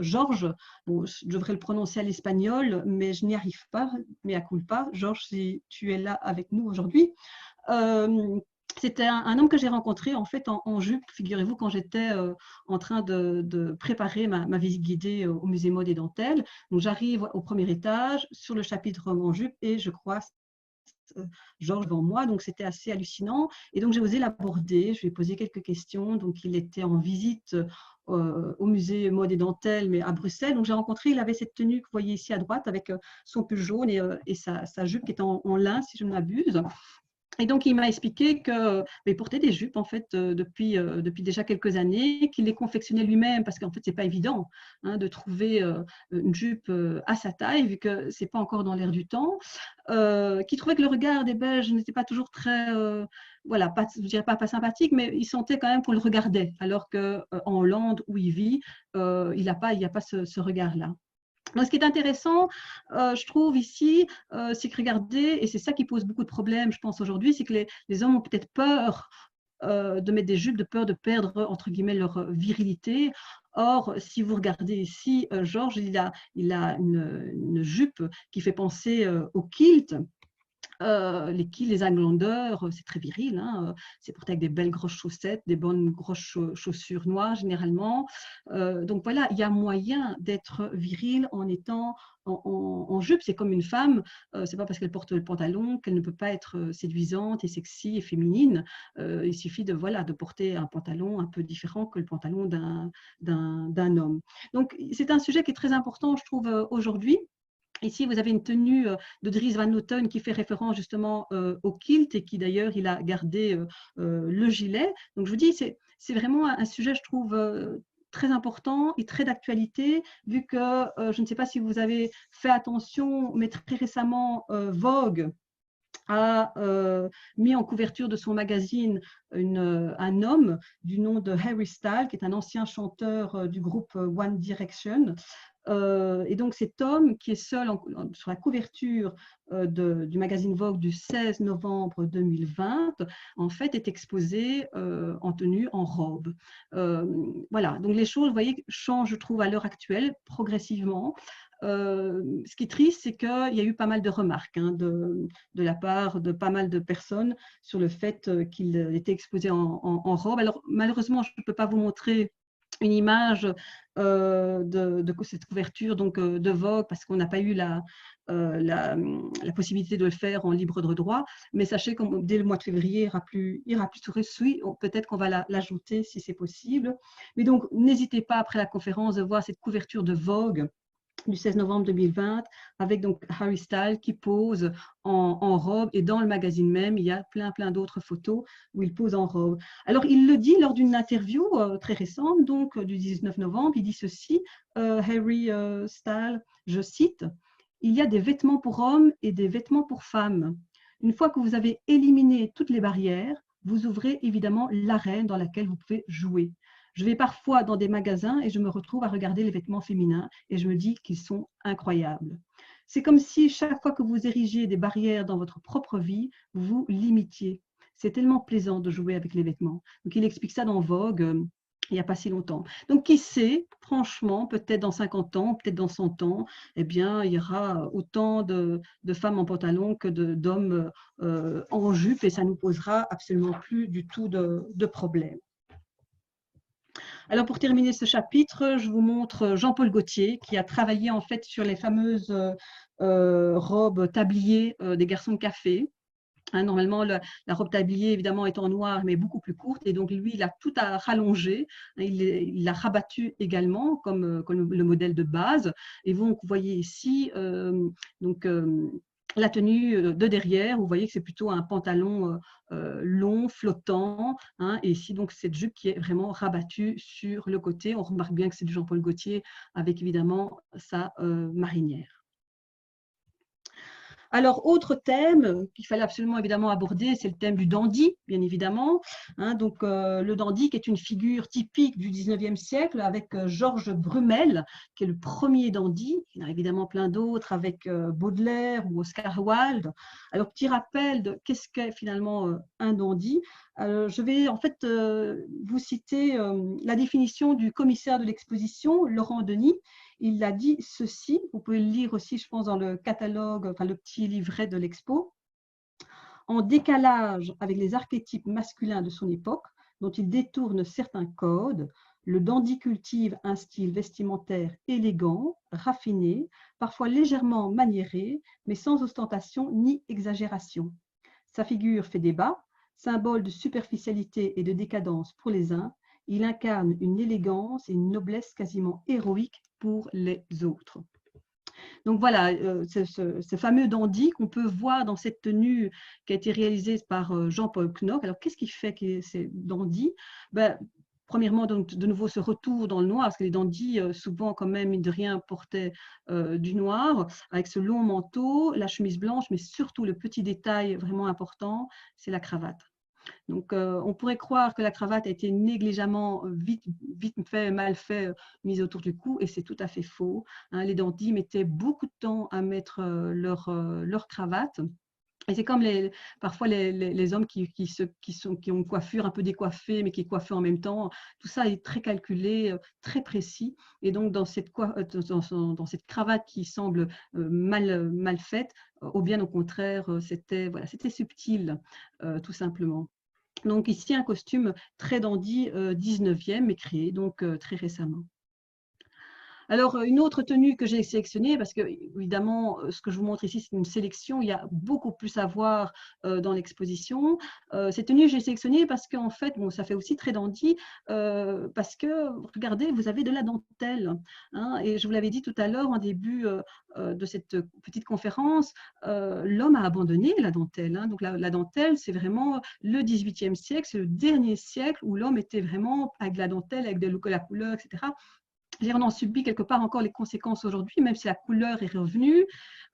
Georges. Bon, je devrais le prononcer à l'espagnol, mais je n'y arrive pas. Mea culpa. Georges, si tu es là avec nous aujourd'hui. C'était un homme que j'ai rencontré en fait en jupe, figurez-vous, quand j'étais en train de préparer ma visite guidée au musée Mode et Dentelle. Donc j'arrive au premier étage sur le chapitre homme en jupe et je croise Georges devant moi, donc c'était assez hallucinant. Et donc j'ai osé l'aborder, je lui ai posé quelques questions. Donc il était en visite au musée Mode et Dentelle, mais à Bruxelles. Donc j'ai rencontré, il avait cette tenue que vous voyez ici à droite avec son pull jaune et sa jupe qui est en lin, si je ne m'abuse. Et donc, il m'a expliqué qu'il portait des jupes en fait depuis déjà quelques années, qu'il les confectionnait lui-même parce qu'en fait, c'est pas évident hein, de trouver une jupe à sa taille vu que c'est pas encore dans l'air du temps. Qu'il trouvait que le regard des Belges n'était pas toujours très, voilà, pas, je dirais pas sympathique, mais il sentait quand même qu'on le regardait, alors qu'en Hollande où il vit, il n'y a pas ce regard-là. Donc, ce qui est intéressant, je trouve ici, c'est que regardez, et c'est ça qui pose beaucoup de problèmes, je pense aujourd'hui, c'est que les hommes ont peut-être peur de mettre des jupes, de peur de perdre, entre guillemets, leur virilité. Or, si vous regardez ici, Georges, il a une jupe qui fait penser au kilt. Les Highlanders, c'est très viril, hein, c'est porté avec des belles grosses chaussettes, des bonnes grosses chaussures noires généralement. Donc voilà, il y a moyen d'être viril en étant en jupe. C'est comme une femme, c'est pas parce qu'elle porte le pantalon qu'elle ne peut pas être séduisante et sexy et féminine. Il suffit de porter un pantalon un peu différent que le pantalon d'un homme. Donc c'est un sujet qui est très important, je trouve, aujourd'hui. Ici, vous avez une tenue de Dries Van Noten qui fait référence justement au kilt et qui d'ailleurs, il a gardé le gilet. Donc, je vous dis, c'est vraiment un sujet, je trouve, très important et très d'actualité, vu que je ne sais pas si vous avez fait attention, mais très récemment, Vogue a mis en couverture de son magazine un homme du nom de Harry Styles, qui est un ancien chanteur du groupe One Direction. Et donc cet homme qui est seul sur la couverture du magazine Vogue du 16 novembre 2020, en fait est exposé en tenue, en robe. Voilà, donc les choses, vous voyez, changent, je trouve, à l'heure actuelle, progressivement. Ce qui est triste, c'est qu'il y a eu pas mal de remarques hein, de la part de pas mal de personnes sur le fait qu'il était exposé en robe. Alors malheureusement, je ne peux pas vous montrer une image de cette couverture donc, de Vogue parce qu'on n'a pas eu la possibilité de le faire en libre de droit, mais sachez que dès le mois de février, il ira plus sur Suisse. Peut-être qu'on va l'ajouter si c'est possible. Mais donc, n'hésitez pas après la conférence de voir cette couverture de Vogue du 16 novembre 2020 avec donc Harry Styles qui pose en robe, et dans le magazine même il y a plein d'autres photos où il pose en robe. Alors il le dit lors d'une interview très récente donc du 19 novembre, il dit ceci, Harry Styles, je cite: il y a des vêtements pour hommes et des vêtements pour femmes. Une fois que vous avez éliminé toutes les barrières, vous ouvrez évidemment l'arène dans laquelle vous pouvez jouer. Je vais parfois dans des magasins et je me retrouve à regarder les vêtements féminins et je me dis qu'ils sont incroyables. C'est comme si chaque fois que vous érigiez des barrières dans votre propre vie, vous limitiez. C'est tellement plaisant de jouer avec les vêtements. Donc il explique ça dans Vogue il n'y a pas si longtemps. Donc qui sait, franchement, peut-être dans 50 ans, peut-être dans 100 ans, eh bien, il y aura autant de femmes en pantalon que d'hommes en jupe et ça ne nous posera absolument plus du tout de problème. Alors pour terminer ce chapitre, je vous montre Jean-Paul Gaultier qui a travaillé en fait sur les fameuses robes tablier des garçons de café. Hein, normalement, la robe tablier, évidemment, est en noir, mais beaucoup plus courte. Et donc, lui, il a tout à rallonger. Il l'a rabattu également, comme le modèle de base. Et donc, vous voyez ici, la tenue de derrière, vous voyez que c'est plutôt un pantalon long, flottant. Hein, et ici, donc, cette jupe qui est vraiment rabattue sur le côté. On remarque bien que c'est du Jean-Paul Gaultier avec, évidemment, sa marinière. Alors, autre thème qu'il fallait absolument évidemment aborder, c'est le thème du dandy, bien évidemment. Hein, donc, le dandy qui est une figure typique du 19e siècle avec Georges Brumel, qui est le premier dandy. Il y en a évidemment plein d'autres avec Baudelaire ou Oscar Wilde. Alors, petit rappel de qu'est-ce qu'est finalement un dandy. Je vais en fait vous citer la définition du commissaire de l'exposition, Laurent Denis. Il a dit ceci, vous pouvez le lire aussi, je pense, dans le catalogue, enfin le petit livret de l'expo. En décalage avec les archétypes masculins de son époque, dont il détourne certains codes, le dandy cultive un style vestimentaire élégant, raffiné, parfois légèrement maniéré, mais sans ostentation ni exagération. Sa figure fait débat, symbole de superficialité et de décadence pour les uns, il incarne une élégance et une noblesse quasiment héroïque pour les autres. Donc voilà, ce fameux dandy qu'on peut voir dans cette tenue qui a été réalisée par Jean-Paul Knock. Alors qu'est-ce qui fait que c'est dandy? Premièrement, donc, de nouveau, ce retour dans le noir, parce que les dandys, souvent, quand même, mine de rien, portaient du noir, avec ce long manteau, la chemise blanche, mais surtout, le petit détail vraiment important, c'est la cravate. Donc, on pourrait croire que la cravate a été négligemment, vite fait, mal fait, mise autour du cou, et c'est tout à fait faux. Hein, les dandys mettaient beaucoup de temps à mettre leur cravate. Et c'est comme parfois les hommes qui ont une coiffure un peu décoiffée, mais qui coiffent en même temps. Tout ça est très calculé, très précis. Et donc, dans cette cravate qui semble mal faite, ou bien au contraire, c'était subtil, tout simplement. Donc ici, un costume très dandy 19e, mais créé donc très récemment. Alors, une autre tenue que j'ai sélectionnée, parce que évidemment, ce que je vous montre ici, c'est une sélection, il y a beaucoup plus à voir dans l'exposition. Cette tenue, j'ai sélectionnée parce qu'en fait, bon, ça fait aussi très dandy, parce que, regardez, vous avez de la dentelle. Hein, et je vous l'avais dit tout à l'heure, en début de cette petite conférence, l'homme a abandonné la dentelle. Hein. Donc, la dentelle, c'est vraiment le 18e siècle, c'est le dernier siècle où l'homme était vraiment avec la dentelle, avec la couleur, etc. On en subit quelque part encore les conséquences aujourd'hui, même si la couleur est revenue.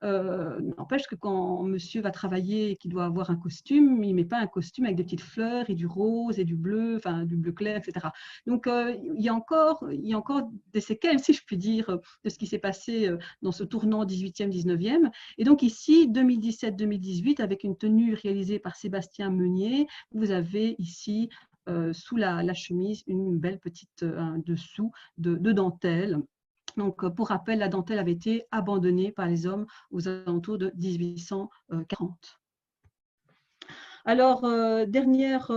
N'empêche que quand monsieur va travailler et qu'il doit avoir un costume, il ne met pas un costume avec des petites fleurs et du rose et du bleu, enfin du bleu clair, etc. Donc, il y a encore des séquelles, si je puis dire, de ce qui s'est passé dans ce tournant 18e, 19e. Et donc ici, 2017-2018, avec une tenue réalisée par Sébastien Meunier, vous avez ici sous la chemise une belle petite dessous de dentelle. Donc, pour rappel, la dentelle avait été abandonnée par les hommes aux alentours de 1840. Alors, dernière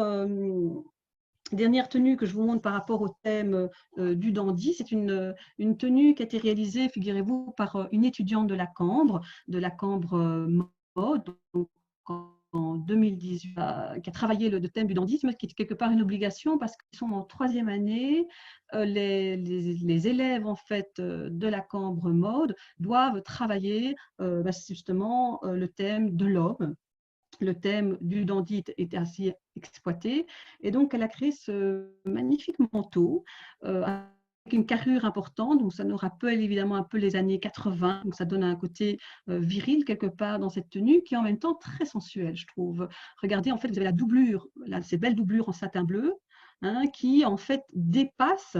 tenue que je vous montre par rapport au thème du dandy, c'est une tenue qui a été réalisée, figurez-vous, par une étudiante de la Cambre mode, donc en 2018, qui a travaillé le thème du dandysme, qui est quelque part une obligation parce qu'ils sont en 3e année. Les élèves en fait de la Cambre mode doivent travailler justement le thème de l'homme. Le thème du dandy était assez exploité, et donc elle a créé ce magnifique manteau avec une carrure importante, donc ça nous rappelle évidemment un peu les années 80, donc ça donne un côté viril quelque part dans cette tenue, qui est en même temps très sensuelle, je trouve. Regardez, en fait, vous avez la doublure, ces belles doublures en satin bleu, hein, qui en fait dépasse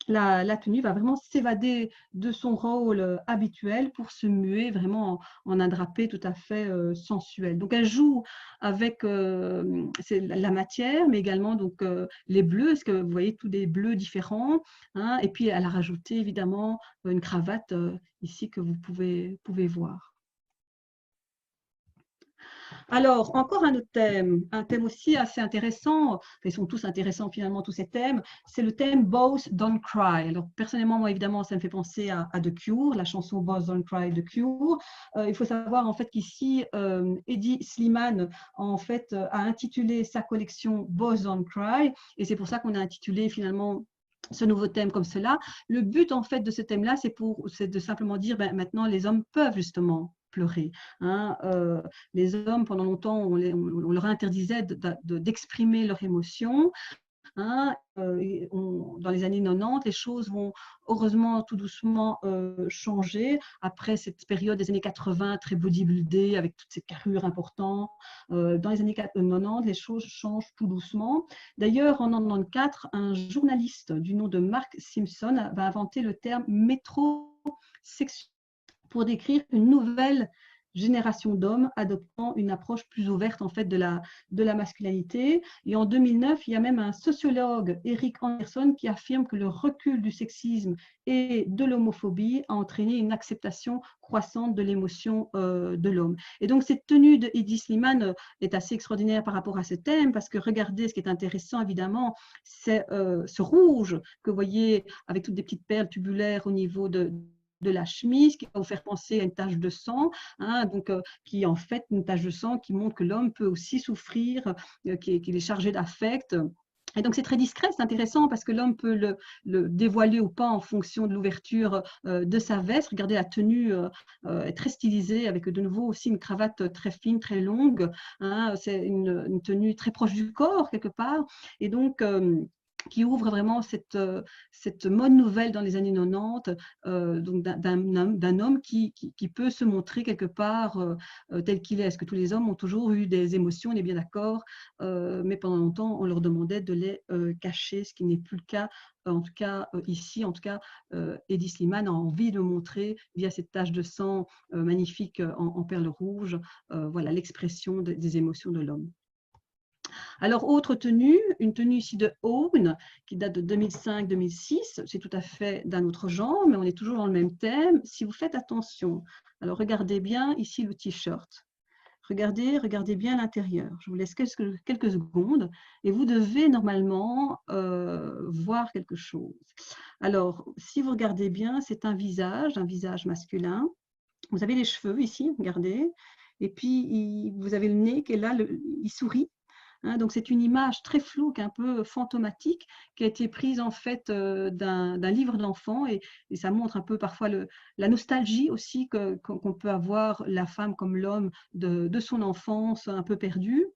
la tenue, va vraiment s'évader de son rôle habituel pour se muer vraiment en un drapé tout à fait sensuel. Donc elle joue avec la matière, mais également donc, les bleus, parce que vous voyez tous des bleus différents, hein, et puis elle a rajouté évidemment une cravate ici que vous pouvez voir. Alors, encore un autre thème, un thème aussi assez intéressant, ils sont tous intéressants finalement, tous ces thèmes, c'est le thème Boys Don't Cry. Alors, personnellement, moi, évidemment, ça me fait penser à The Cure, la chanson Boys Don't Cry de Cure. Il faut savoir en fait qu'ici, Eddie Slimane en fait, a intitulé sa collection Boys Don't Cry, et c'est pour ça qu'on a intitulé finalement ce nouveau thème comme cela. Le but en fait de ce thème-là, c'est de simplement dire, maintenant les hommes peuvent justement pleurer. Hein, les hommes, pendant longtemps, on leur interdisait d'exprimer leurs émotions. Hein, dans les années 90, les choses vont heureusement tout doucement changer après cette période des années 80 très bodybuildée avec toutes ces carrures importantes. Dans les années 90, les choses changent tout doucement. D'ailleurs, en 94, un journaliste du nom de Mark Simpson va inventer le terme métrosexuel pour décrire une nouvelle génération d'hommes adoptant une approche plus ouverte en fait de la masculinité. Et en 2009, il y a même un sociologue, Eric Anderson, qui affirme que le recul du sexisme et de l'homophobie a entraîné une acceptation croissante de l'émotion de l'homme. Et donc cette tenue de Eddie Slimane est assez extraordinaire par rapport à ce thème, parce que regardez, ce qui est intéressant évidemment, c'est ce rouge que vous voyez avec toutes des petites perles tubulaires au niveau de la chemise, qui va vous faire penser à une tache de sang, hein, donc, qui est en fait une tache de sang qui montre que l'homme peut aussi souffrir, qu'il est chargé d'affect. Et donc c'est très discret, c'est intéressant parce que l'homme peut le dévoiler ou pas en fonction de l'ouverture de sa veste. Regardez, la tenue est très stylisée avec de nouveau aussi une cravate très fine, très longue. Hein, c'est une tenue très proche du corps quelque part. Et donc qui ouvre vraiment cette mode nouvelle dans les années 90, donc d'un homme qui peut se montrer quelque part tel qu'il est. Est-ce que tous les hommes ont toujours eu des émotions, on est bien d'accord, mais pendant longtemps, on leur demandait de les cacher, ce qui n'est plus le cas, en tout cas ici. En tout cas, Eddie Slimane a envie de montrer, via cette tache de sang magnifique en perles rouges, voilà l'expression des émotions de l'homme. Alors, autre tenue, une tenue ici de Own, qui date de 2005-2006. C'est tout à fait d'un autre genre, mais on est toujours dans le même thème. Si vous faites attention, alors regardez bien ici le t-shirt. Regardez bien l'intérieur. Je vous laisse quelques secondes et vous devez normalement voir quelque chose. Alors, si vous regardez bien, c'est un visage masculin. Vous avez les cheveux ici, regardez. Et puis, vous avez le nez qui est là, il sourit. Hein, donc c'est une image très floue, un peu fantomatique, qui a été prise en fait d'un livre d'enfant, et ça montre un peu parfois la nostalgie aussi qu'on peut avoir, la femme comme l'homme, de son enfance un peu perdue.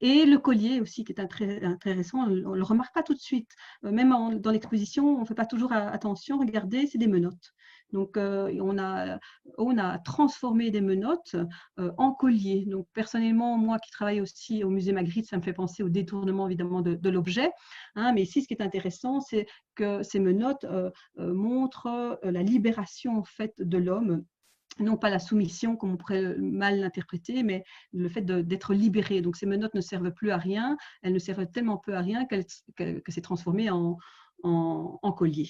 Et le collier aussi, qui est très intéressant, on ne le remarque pas tout de suite. Même dans l'exposition, on ne fait pas toujours attention. Regardez, c'est des menottes. Donc, on a transformé des menottes en collier. Donc, personnellement, moi qui travaille aussi au musée Magritte, ça me fait penser au détournement évidemment de l'objet. Hein, mais ici, ce qui est intéressant, c'est que ces menottes montrent la libération en fait de l'homme. Non pas la soumission, comme on pourrait mal l'interpréter, mais le fait d'être libéré. Donc ces menottes ne servent plus à rien, elles ne servent tellement peu à rien que c'est transformé en collier.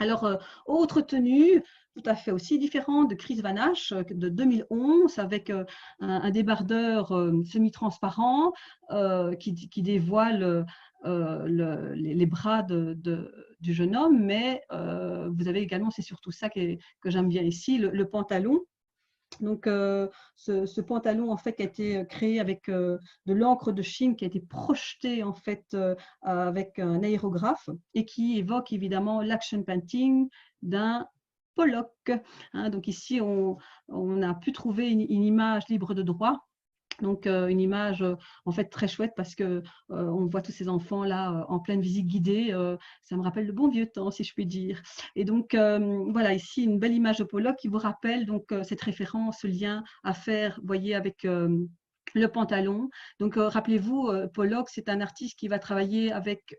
Alors, autre tenue, tout à fait aussi différente de Chris Van Ash de 2011 avec un débardeur semi-transparent qui dévoile les bras du jeune homme, mais vous avez également, c'est surtout ça que j'aime bien ici, le pantalon. Donc, ce pantalon, en fait, qui a été créé avec de l'encre de Chine, qui a été projeté, en fait, avec un aérographe et qui évoque évidemment l'action painting d'un Pollock. Hein. Donc, ici, on a pu trouver une image libre de droit. Donc, une image en fait très chouette parce que on voit tous ces enfants là en pleine visite guidée. Ça me rappelle le bon vieux temps, si je puis dire. Et donc, voilà, ici, une belle image de Pollock qui vous rappelle donc cette référence, ce lien à faire, vous voyez, avec le pantalon. Donc, rappelez-vous, Pollock, c'est un artiste qui va travailler avec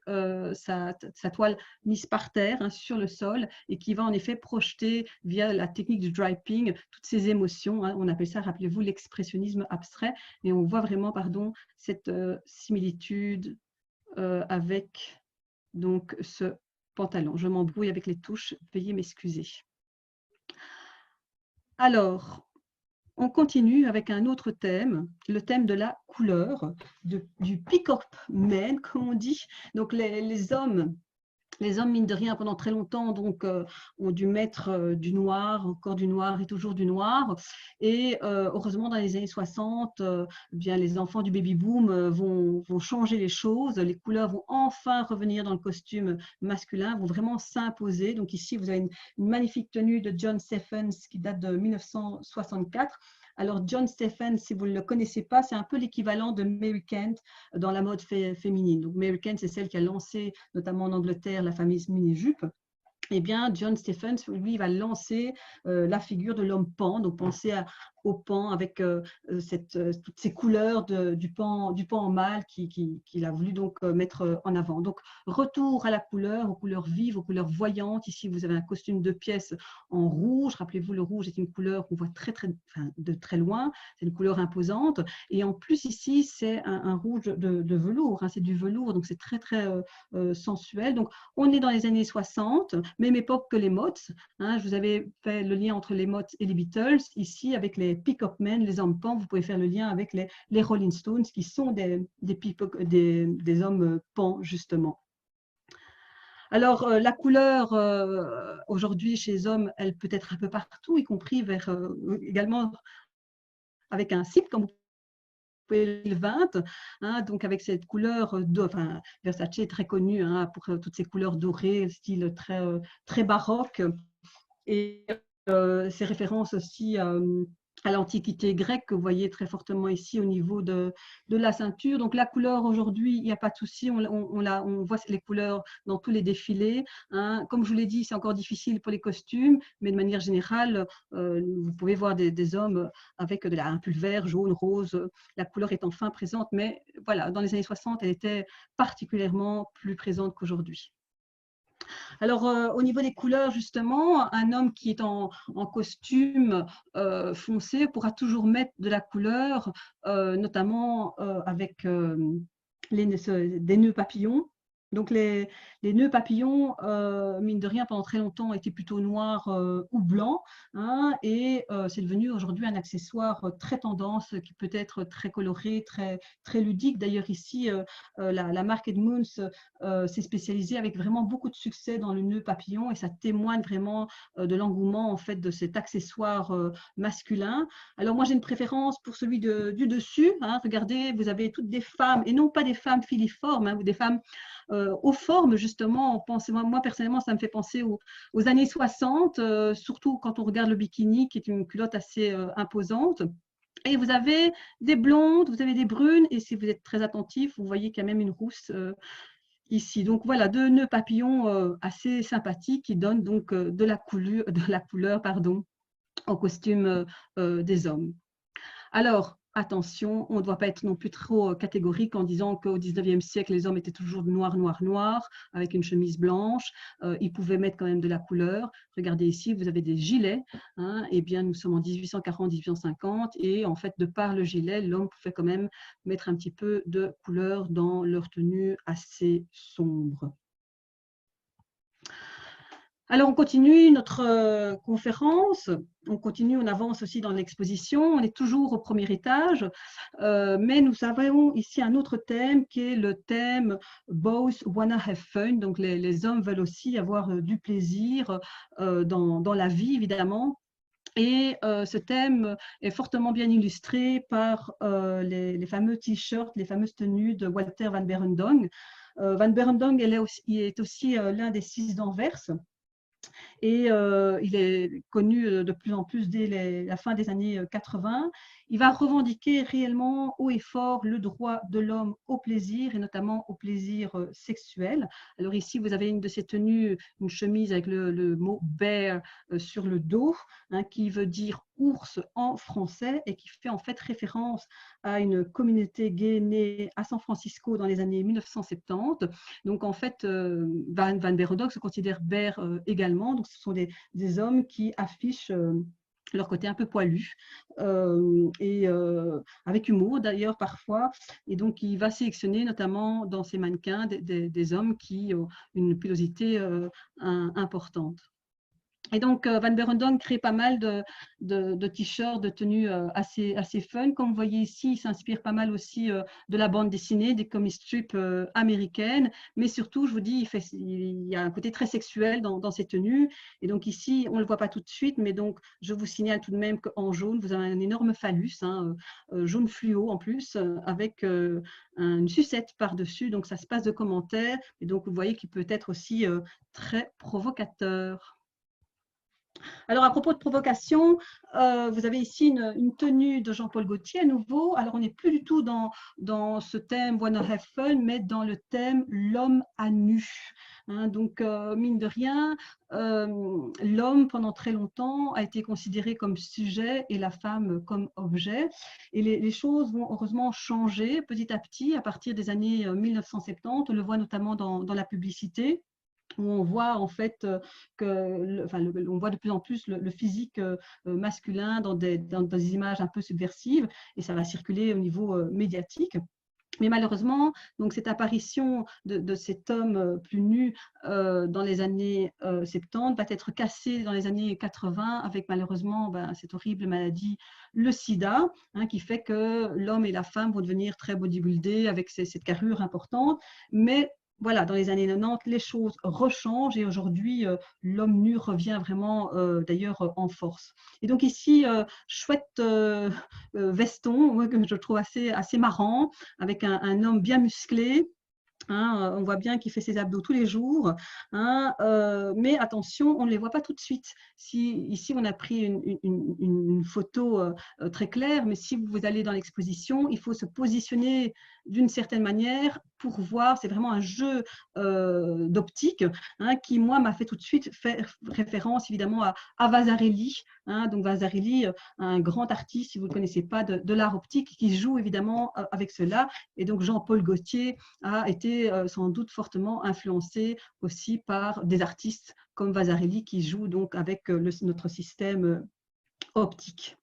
sa toile mise par terre, hein, sur le sol, et qui va en effet projeter via la technique du draping toutes ces émotions. Hein. On appelle ça, rappelez-vous, l'expressionnisme abstrait. Et on voit vraiment, pardon, cette similitude avec donc ce pantalon. Je m'embrouille avec les touches, veuillez m'excuser. Alors, on continue avec un autre thème, le thème de la couleur, du pick-up man, comme on dit. Donc, les hommes, mine de rien, pendant très longtemps, donc, ont dû mettre du noir, encore du noir et toujours du noir. Et heureusement, dans les années 60, bien, les enfants du baby-boom vont changer les choses. Les couleurs vont enfin revenir dans le costume masculin, vont vraiment s'imposer. Donc ici, vous avez une magnifique tenue de John Stephens qui date de 1964. Alors, John Stephens, si vous ne le connaissez pas, c'est un peu l'équivalent de Mary Kent dans la mode féminine. Donc, Mary Kent, c'est celle qui a lancé, notamment en Angleterre, la fameuse mini-jupe. Eh bien, John Stephens, lui, va lancer la figure de l'homme pan. Donc, pensez au pan avec toutes ces couleurs du pan en mâle qu'il a voulu donc mettre en avant. Donc, retour à la couleur, aux couleurs vives, aux couleurs voyantes. Ici, vous avez un costume de pièces en rouge. Rappelez-vous, le rouge est une couleur qu'on voit de très loin. C'est une couleur imposante. Et en plus, ici, c'est un rouge de velours. Hein, c'est du velours, donc c'est très, très sensuel. Donc, on est dans les années 60, même époque que les Mods. Hein, je vous avais fait le lien entre les Mods et les Beatles. Ici, avec les Pick-up Men, les hommes pans, vous pouvez faire le lien avec les Rolling Stones, qui sont des hommes pans, justement. Alors, la couleur, aujourd'hui, chez les hommes, elle peut être un peu partout, y compris également avec un site, comme vous pouvez le 20, hein, donc avec cette couleur, Versace est très connu, hein, pour toutes ces couleurs dorées, style très baroque, et ces références aussi à l'Antiquité grecque que vous voyez très fortement ici au niveau de la ceinture. Donc la couleur aujourd'hui, il n'y a pas de souci, on voit les couleurs dans tous les défilés. Hein. Comme je vous l'ai dit, c'est encore difficile pour les costumes, mais de manière générale, vous pouvez voir des hommes avec un pull vert, jaune, rose. La couleur est enfin présente, mais voilà, dans les années 60, elle était particulièrement plus présente qu'aujourd'hui. Alors, au niveau des couleurs, justement, un homme qui est en costume foncé pourra toujours mettre de la couleur, notamment avec des nœuds papillons. Donc, les nœuds papillons, mine de rien, pendant très longtemps, étaient plutôt noirs ou blancs. Hein, et c'est devenu aujourd'hui un accessoire très tendance, qui peut être très coloré, très ludique. D'ailleurs, ici, la marque Edmunds s'est spécialisée avec vraiment beaucoup de succès dans le nœud papillon, et ça témoigne vraiment de l'engouement en fait de cet accessoire masculin. Alors moi j'ai une préférence pour celui du dessus. Hein. Regardez, vous avez toutes des femmes, et non pas des femmes filiformes, hein, ou des femmes aux formes justement. Moi personnellement, ça me fait penser aux années 60, surtout quand on regarde le bikini, qui est une culotte assez imposante. Et vous avez des blondes, vous avez des brunes, et si vous êtes très attentif, vous voyez qu'il y a même une rousse ici. Donc voilà, deux nœuds papillons assez sympathiques qui donnent donc de la couleur pardon, au costume des hommes. Alors, attention, on ne doit pas être non plus trop catégorique en disant qu'au 19e siècle, les hommes étaient toujours noir, noir, noir, avec une chemise blanche. Ils pouvaient mettre quand même de la couleur. Regardez ici, vous avez des gilets. Hein, eh bien, nous sommes en 1840-1850, et en fait, de par le gilet, l'homme pouvait quand même mettre un petit peu de couleur dans leur tenue assez sombre. Alors, on continue notre conférence, on continue, on avance aussi dans l'exposition, on est toujours au premier étage, mais nous avons ici un autre thème qui est le thème Both Wanna Have Fun, donc les hommes veulent aussi avoir du plaisir dans la vie, évidemment. Et ce thème est fortement bien illustré par les fameux t-shirts, les fameuses tenues de Walter van Beirendonck. Van Beirendonck il est aussi l'un des 6 d'Anvers. Et il est connu de plus en plus dès la fin des années 80. Il va revendiquer réellement haut et fort le droit de l'homme au plaisir et notamment au plaisir sexuel. Alors ici, vous avez une de ces tenues, une chemise avec le mot bear sur le dos, hein, qui veut dire ours en français et qui fait en fait référence à une communauté gay née à San Francisco dans les années 1970. Donc en fait, Van Beirendonck se considère bear également. Donc ce sont des hommes qui affichent leur côté un peu poilu et avec humour d'ailleurs parfois. Et donc il va sélectionner notamment dans ces mannequins des hommes qui ont une pilosité importante. Et donc, Van Beirendonck crée pas mal de t-shirts, de tenues assez fun. Comme vous voyez ici, il s'inspire pas mal aussi de la bande dessinée, des comic strips américaines. Mais surtout, je vous dis, il y a un côté très sexuel dans ces tenues. Et donc ici, on ne le voit pas tout de suite, mais donc je vous signale tout de même qu'en jaune, vous avez un énorme phallus, hein, jaune fluo en plus, avec une sucette par-dessus. Donc ça se passe de commentaires. Et donc, vous voyez qu'il peut être aussi très provocateur. Alors, à propos de provocation, vous avez ici une tenue de Jean-Paul Gaultier à nouveau. Alors, on n'est plus du tout dans ce thème Wanna Have Fun, mais dans le thème l'homme à nu. Hein, donc, mine de rien, l'homme, pendant très longtemps, a été considéré comme sujet et la femme comme objet. Et les choses vont heureusement changer petit à petit à partir des années 1970. On le voit notamment dans la publicité, où on voit en fait on voit de plus en plus le physique masculin dans des images un peu subversives, et ça va circuler au niveau médiatique. Mais malheureusement, donc cette apparition de cet homme plus nu dans les années 70 va être cassée dans les années 80 avec malheureusement cette horrible maladie, le sida, hein, qui fait que l'homme et la femme vont devenir très bodybuildés avec cette carrure importante. Mais voilà, dans les années 90, les choses rechangent et aujourd'hui, l'homme nu revient vraiment d'ailleurs en force. Et donc ici, chouette veston que je trouve assez marrant, avec un homme bien musclé. Hein, on voit bien qu'il fait ses abdos tous les jours, hein, mais attention, on ne les voit pas tout de suite. Ici, on a pris une photo très claire, mais si vous allez dans l'exposition, il faut se positionner d'une certaine manière pour voir. C'est vraiment un jeu d'optique, hein, qui, moi, m'a fait tout de suite faire référence évidemment à Vasarely. Hein, donc Vasarely, un grand artiste, si vous ne le connaissez pas, de l'art optique, qui joue évidemment avec cela. Et donc Jean-Paul Gaultier a été sans doute fortement influencé aussi par des artistes comme Vasarely qui jouent donc avec notre système optique.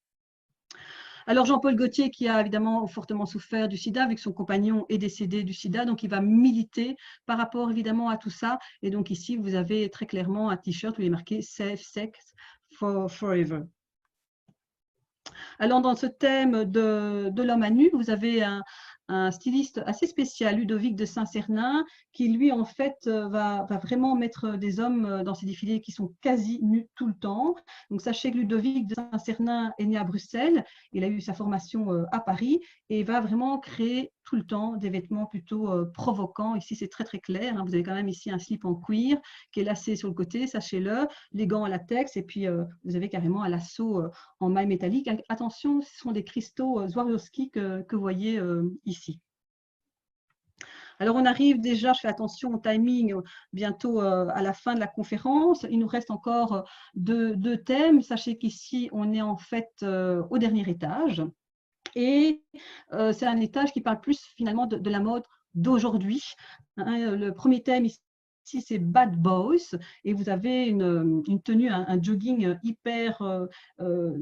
Alors Jean-Paul Gaultier, qui a évidemment fortement souffert du sida, vu que son compagnon est décédé du sida, donc il va militer par rapport évidemment à tout ça. Et donc ici, vous avez très clairement un t-shirt où il est marqué « Safe Sex for Forever ». Alors, dans ce thème de l'homme à nu, vous avez un styliste assez spécial, Ludovic de Saint-Cernin, qui lui, en fait, va vraiment mettre des hommes dans ses défilés qui sont quasi nus tout le temps. Donc, sachez que Ludovic de Saint-Cernin est né à Bruxelles, il a eu sa formation à Paris et va vraiment créer tout le temps des vêtements plutôt provocants. Ici, c'est très, très clair, hein. Vous avez quand même ici un slip en cuir qui est lacé sur le côté, sachez-le, les gants en latex, et puis vous avez carrément un lasso en maille métallique. Attention, ce sont des cristaux Swarovski que vous voyez ici. Alors, on arrive déjà, je fais attention au timing, bientôt à la fin de la conférence. Il nous reste encore deux thèmes. Sachez qu'ici, on est en fait au dernier étage. Et c'est un étage qui parle plus finalement de la mode d'aujourd'hui. Hein, le premier thème ici, ici, c'est Bad Boys, et vous avez une tenue, un jogging hyper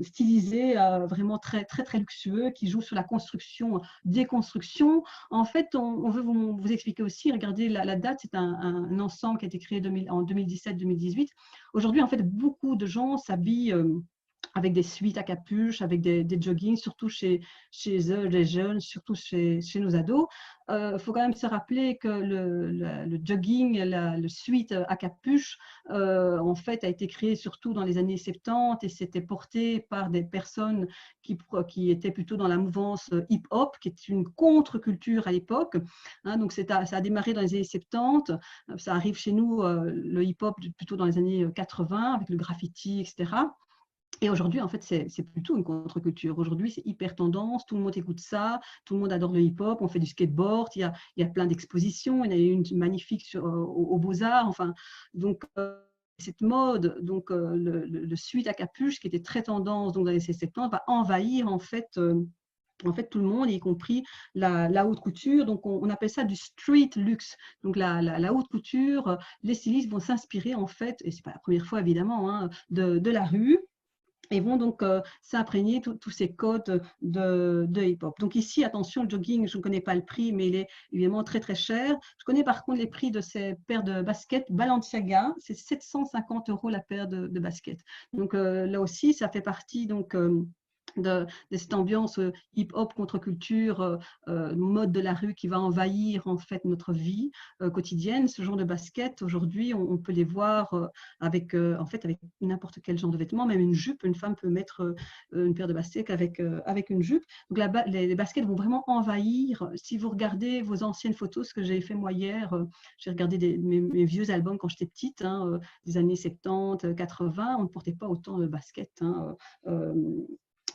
stylisé, vraiment très luxueux, qui joue sur la construction, déconstruction. En fait, on veut vous expliquer aussi, regardez la date, c'est un ensemble qui a été créé en 2017-2018. Aujourd'hui, en fait, beaucoup de gens s'habillent avec des suites à capuche, avec des joggings, surtout chez eux, les jeunes, surtout chez nos ados. Faut quand même se rappeler que le jogging, le suite à capuche, en fait, a été créé surtout dans les années 70 et c'était porté par des personnes qui étaient plutôt dans la mouvance hip-hop, qui est une contre-culture à l'époque. Hein, donc, ça a démarré dans les années 70. Ça arrive chez nous, le hip-hop, plutôt dans les années 80, avec le graffiti, etc. Et aujourd'hui, en fait, c'est plutôt une contre-culture. Aujourd'hui, c'est hyper tendance, tout le monde écoute ça, tout le monde adore le hip-hop, on fait du skateboard, il y a plein d'expositions, il y en a une magnifique aux Beaux-Arts. Enfin, donc, cette mode, donc le suite à capuche, qui était très tendance donc, dans les années 70, va envahir en fait tout le monde, y compris la haute couture. Donc, on appelle ça du street luxe. Donc, la haute couture, les stylistes vont s'inspirer, en fait, et ce n'est pas la première fois, évidemment, hein, de la rue, et vont donc s'imprégner tous ces codes de hip-hop. Donc ici, attention, le jogging, je ne connais pas le prix, mais il est évidemment très cher. Je connais par contre les prix de ces paires de baskets Balenciaga, c'est 750 € la paire de baskets. Donc là aussi, ça fait partie donc de cette ambiance hip-hop contre-culture, mode de la rue qui va envahir en fait notre vie quotidienne. Ce genre de baskets, aujourd'hui, on peut les voir avec n'importe quel genre de vêtements, même une jupe. Une femme peut mettre une paire de baskets avec une jupe. Donc les baskets vont vraiment envahir. Si vous regardez vos anciennes photos, ce que j'ai fait moi hier, j'ai regardé mes vieux albums quand j'étais petite, hein, des années 70, 80, on ne portait pas autant de baskets. Hein,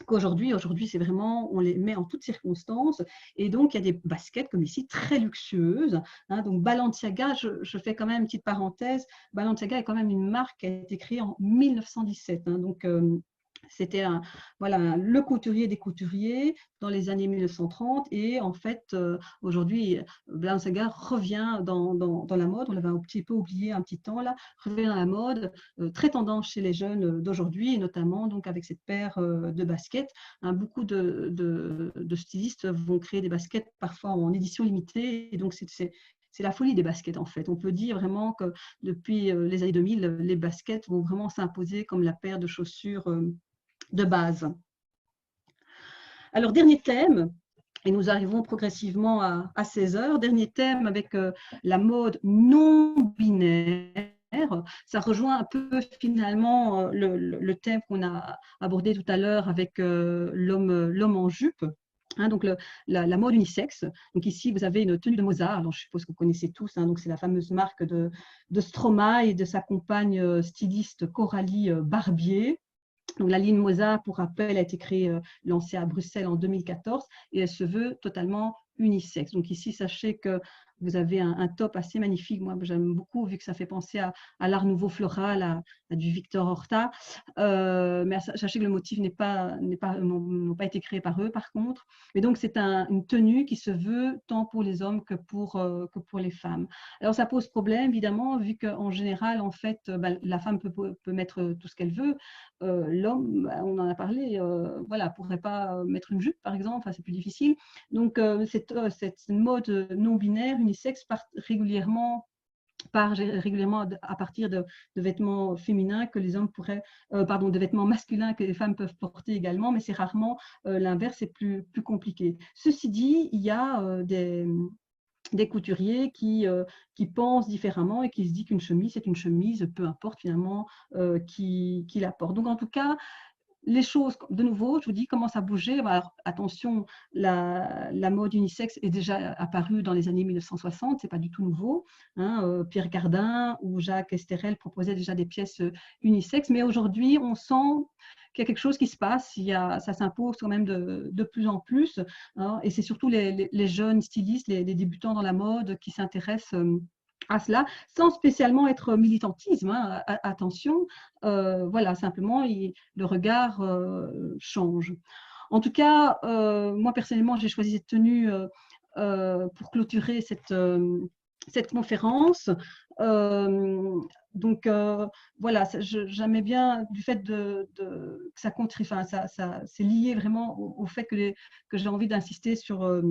qu'aujourd'hui. Aujourd'hui, c'est vraiment, on les met en toutes circonstances. Et donc, il y a des baskets comme ici, très luxueuses. Hein, donc, Balenciaga, je fais quand même une petite parenthèse. Balenciaga est quand même une marque qui a été créée en 1917. Hein, donc, c'était le couturier des couturiers dans les années 1930 et en fait aujourd'hui Balenciaga revient dans la mode, on l'avait un petit peu oublié un petit temps là, revient à la mode, très tendance chez les jeunes d'aujourd'hui et notamment donc avec cette paire de baskets. Hein, beaucoup de stylistes vont créer des baskets parfois en édition limitée et donc c'est la folie des baskets en fait. On peut dire vraiment que depuis les années 2000, les baskets vont vraiment s'imposer comme la paire de chaussures de base. Alors, dernier thème, et nous arrivons progressivement à 16 heures, dernier thème avec la mode non binaire. Ça rejoint un peu finalement le thème qu'on a abordé tout à l'heure avec l'homme en jupe. Hein, donc la mode unisexe. Donc ici, vous avez une tenue de Mozart. Alors, je suppose que vous connaissez tous. Hein, donc c'est la fameuse marque de Stromae et de sa compagne styliste Coralie Barbier. Donc, la ligne Mozart, pour rappel, a été lancée à Bruxelles en 2014 et elle se veut totalement unisexe. Donc ici, sachez que vous avez un top assez magnifique. Moi, j'aime beaucoup, vu que ça fait penser à l'art nouveau floral, à du Victor Horta. Mais sachez que le motif n'ont pas été créés par eux, par contre. Mais donc, c'est une tenue qui se veut tant pour les hommes que pour les femmes. Alors, ça pose problème, évidemment, vu qu'en général, en fait, la femme peut mettre tout ce qu'elle veut. L'homme, on en a parlé, voilà, pourrait pas mettre une jupe, par exemple. Enfin, c'est plus difficile. Donc, cette mode non binaire, unisexe, part régulièrement à partir de vêtements féminins que les hommes pourraient, de vêtements masculins que les femmes peuvent porter également, mais c'est rarement l'inverse, c'est plus compliqué. Ceci dit, il y a des couturiers qui pensent différemment et qui se disent qu'une chemise, c'est une chemise, peu importe finalement qui la porte. Donc, en tout cas, les choses, de nouveau, je vous dis, commencent à bouger. Alors, attention, la mode unisexe est déjà apparue dans les années 1960, ce n'est pas du tout nouveau. Hein, Pierre Cardin ou Jacques Esterel proposaient déjà des pièces unisexes, mais aujourd'hui, on sent qu'il y a quelque chose qui se passe, ça s'impose quand même de plus en plus. Hein, et c'est surtout les jeunes stylistes, les débutants dans la mode qui s'intéressent à cela, sans spécialement être militantisme, hein, attention, voilà, simplement le regard change. En tout cas, moi personnellement, j'ai choisi cette tenue pour clôturer cette conférence. Donc, voilà, j'aimais bien du fait que ça contribue, enfin, c'est lié vraiment au fait que j'ai envie d'insister sur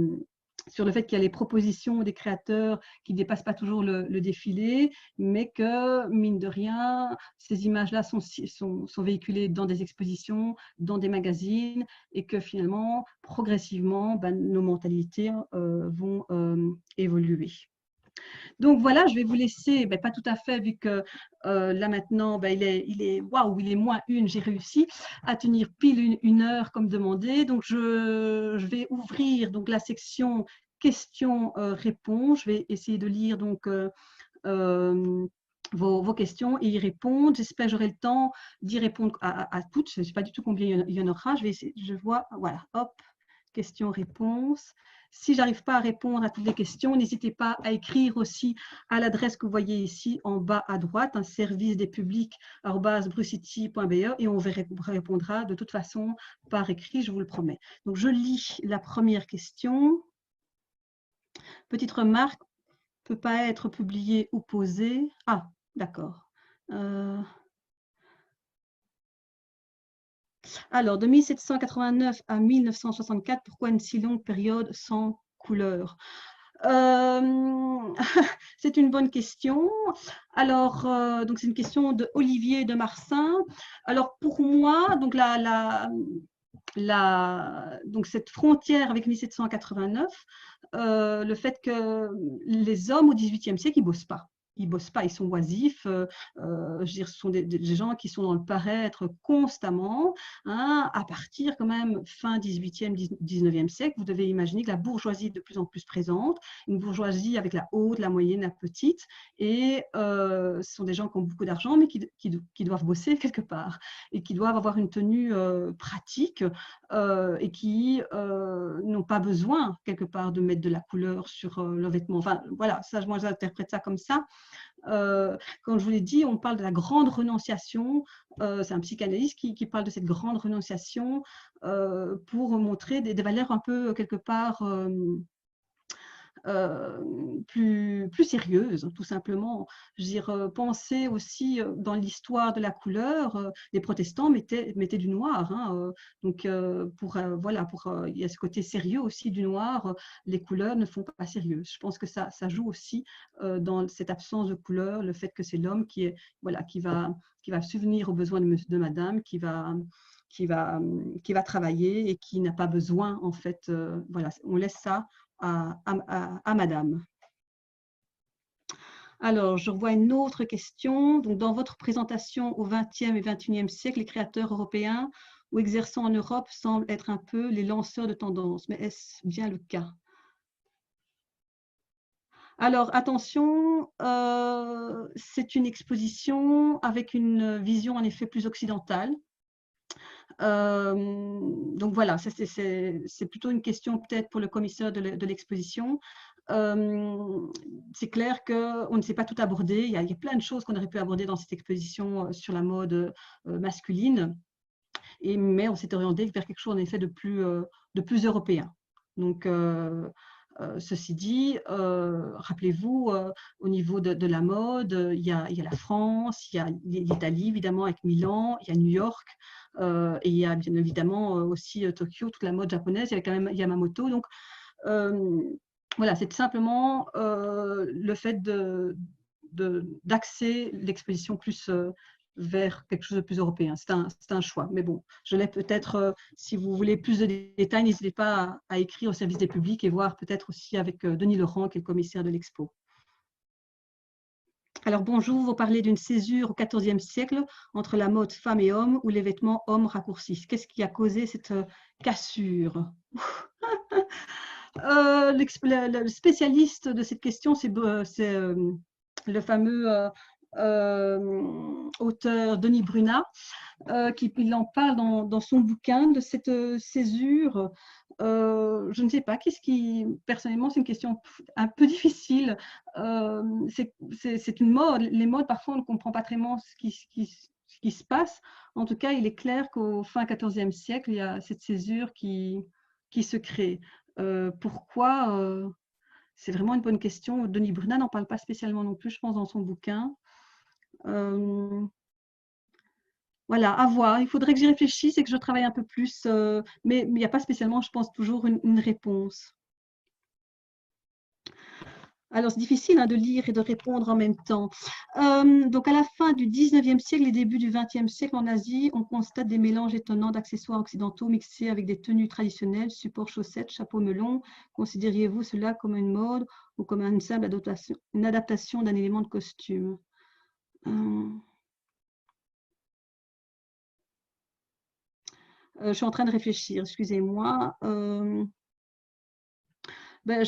le fait qu'il y a les propositions des créateurs qui ne dépassent pas toujours le défilé, mais que, mine de rien, ces images-là sont véhiculées dans des expositions, dans des magazines, et que finalement, progressivement, nos mentalités vont évoluer. Donc voilà, je vais vous laisser, pas tout à fait, vu que là maintenant, il est waouh, il est moins une, j'ai réussi à tenir pile une heure comme demandé. Donc je vais ouvrir donc la section questions-réponses. Je vais essayer de lire donc vos questions et y répondre. J'espère que j'aurai le temps d'y répondre à toutes. Je ne sais pas du tout combien il y en aura. Je vais essayer, je vois, voilà, hop, questions-réponses. Si je n'arrive pas à répondre à toutes les questions, n'hésitez pas à écrire aussi à l'adresse que vous voyez ici en bas à droite, un service des publics@brucity.be, et on vous répondra de toute façon par écrit, je vous le promets. Donc, je lis la première question. Petite remarque, peut pas être publié ou posé. Ah, d'accord. Alors, de 1789 à 1964, pourquoi une si longue période sans couleur? C'est une bonne question. Alors, donc c'est une question de Olivier de Marsin. Alors, pour moi, donc donc cette frontière avec 1789, le fait que les hommes au XVIIIe siècle, ils bossent pas. Ils bossent pas, ils sont oisifs. Je veux dire, ce sont des gens qui sont dans le paraître constamment. Hein, à partir quand même fin 18e, 19e siècle, vous devez imaginer que la bourgeoisie est de plus en plus présente, une bourgeoisie avec la haute, la moyenne, la petite, et ce sont des gens qui ont beaucoup d'argent, mais qui doivent bosser quelque part, et qui doivent avoir une tenue pratique, et qui n'ont pas besoin quelque part de mettre de la couleur sur leurs vêtements. Enfin, voilà, ça, moi j'interprète ça comme ça. Comme je vous l'ai dit, on parle de la grande renonciation. C'est un psychanalyste qui parle de cette grande renonciation pour montrer des valeurs un peu quelque part plus sérieuse, tout simplement. Je veux dire, pensez aussi dans l'histoire de la couleur, les protestants mettaient du noir. Hein, donc, voilà, il y a ce côté sérieux aussi du noir. Les couleurs ne font pas sérieux. Je pense que ça joue aussi dans cette absence de couleur, le fait que c'est l'homme voilà, qui va subvenir aux besoins de madame, qui va travailler et qui n'a pas besoin, en fait, voilà, on laisse ça à madame. Alors, je revois une autre question. Donc, dans votre présentation au XXe et XXIe siècle, les créateurs européens ou exerçant en Europe semblent être un peu les lanceurs de tendance. Mais est-ce bien le cas? Alors, attention, c'est une exposition avec une vision en effet plus occidentale. Donc voilà, c'est plutôt une question peut-être pour le commissaire de l'exposition. C'est clair qu'on ne sait pas tout aborder. Il y a plein de choses qu'on aurait pu aborder dans cette exposition sur la mode masculine, mais on s'est orienté vers quelque chose en effet de plus européen. Donc, ceci dit, rappelez-vous, au niveau de la mode, il y a la France, il y a l'Italie évidemment avec Milan, il y a New York, et il y a bien évidemment aussi Tokyo, toute la mode japonaise, il y a quand même Yamamoto. Donc voilà, c'est simplement le fait d'axer l'exposition plus vers quelque chose de plus européen. C'est un choix. Mais bon, je l'ai peut-être, si vous voulez plus de détails, n'hésitez pas à écrire au service des publics et voir peut-être aussi avec Denis Laurent, qui est le commissaire de l'expo. Alors bonjour, vous parlez d'une césure au XIVe siècle entre la mode femme et homme ou les vêtements hommes raccourcis. Qu'est-ce qui a causé cette cassure? Le spécialiste de cette question, c'est le fameux auteur Denis Brunat, qui il en parle dans son bouquin de cette césure. Je ne sais pas, personnellement, c'est une question un peu difficile. C'est une mode. Les modes, parfois, on ne comprend pas très bien ce qui se passe. En tout cas, il est clair qu'au fin XIVe siècle, il y a cette césure qui se crée. Pourquoi C'est vraiment une bonne question. Denis Brunat n'en parle pas spécialement non plus, je pense, dans son bouquin. Voilà, à voir. Il faudrait que j'y réfléchisse et que je travaille un peu plus, mais il n'y a pas spécialement, je pense, toujours une réponse. Alors, c'est difficile hein, de lire et de répondre en même temps. Donc, à la fin du 19e siècle et début du 20e siècle en Asie, on constate des mélanges étonnants d'accessoires occidentaux mixés avec des tenues traditionnelles, supports chaussettes, chapeaux melons. Considériez-vous cela comme une mode ou comme une simple adaptation d'un élément de costume? Je suis en train de réfléchir, excusez-moi. Je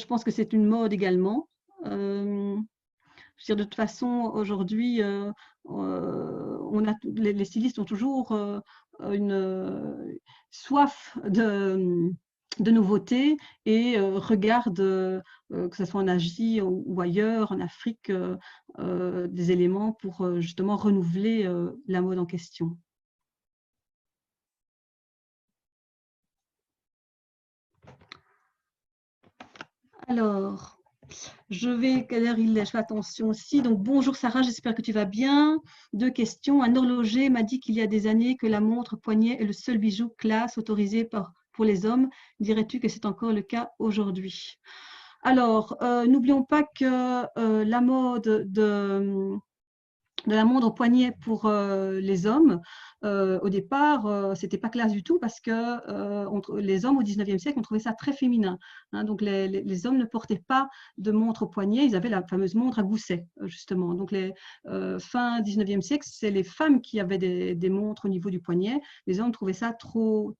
pense que c'est une mode également. Je veux dire, de toute façon, aujourd'hui, les stylistes ont toujours une soif de nouveautés et regardent, que ce soit en Asie ou ailleurs, en Afrique, des éléments pour justement renouveler la mode en question. Alors, quelle heure il est? Je fais attention aussi. Donc, bonjour Sarah, j'espère que tu vas bien. 2 questions. Un horloger m'a dit qu'il y a des années que la montre poignet est le seul bijou classe autorisé pour les hommes. Dirais-tu que c'est encore le cas aujourd'hui? Alors, n'oublions pas que la mode de la montre au poignet pour les hommes, au départ, c'était pas classe du tout parce que les hommes au 19e siècle ont trouvé ça très féminin. Hein, donc les hommes ne portaient pas de montre au poignet, ils avaient la fameuse montre à gousset, justement. Donc fin 19e siècle, c'est les femmes qui avaient des montres au niveau du poignet. Les hommes trouvaient ça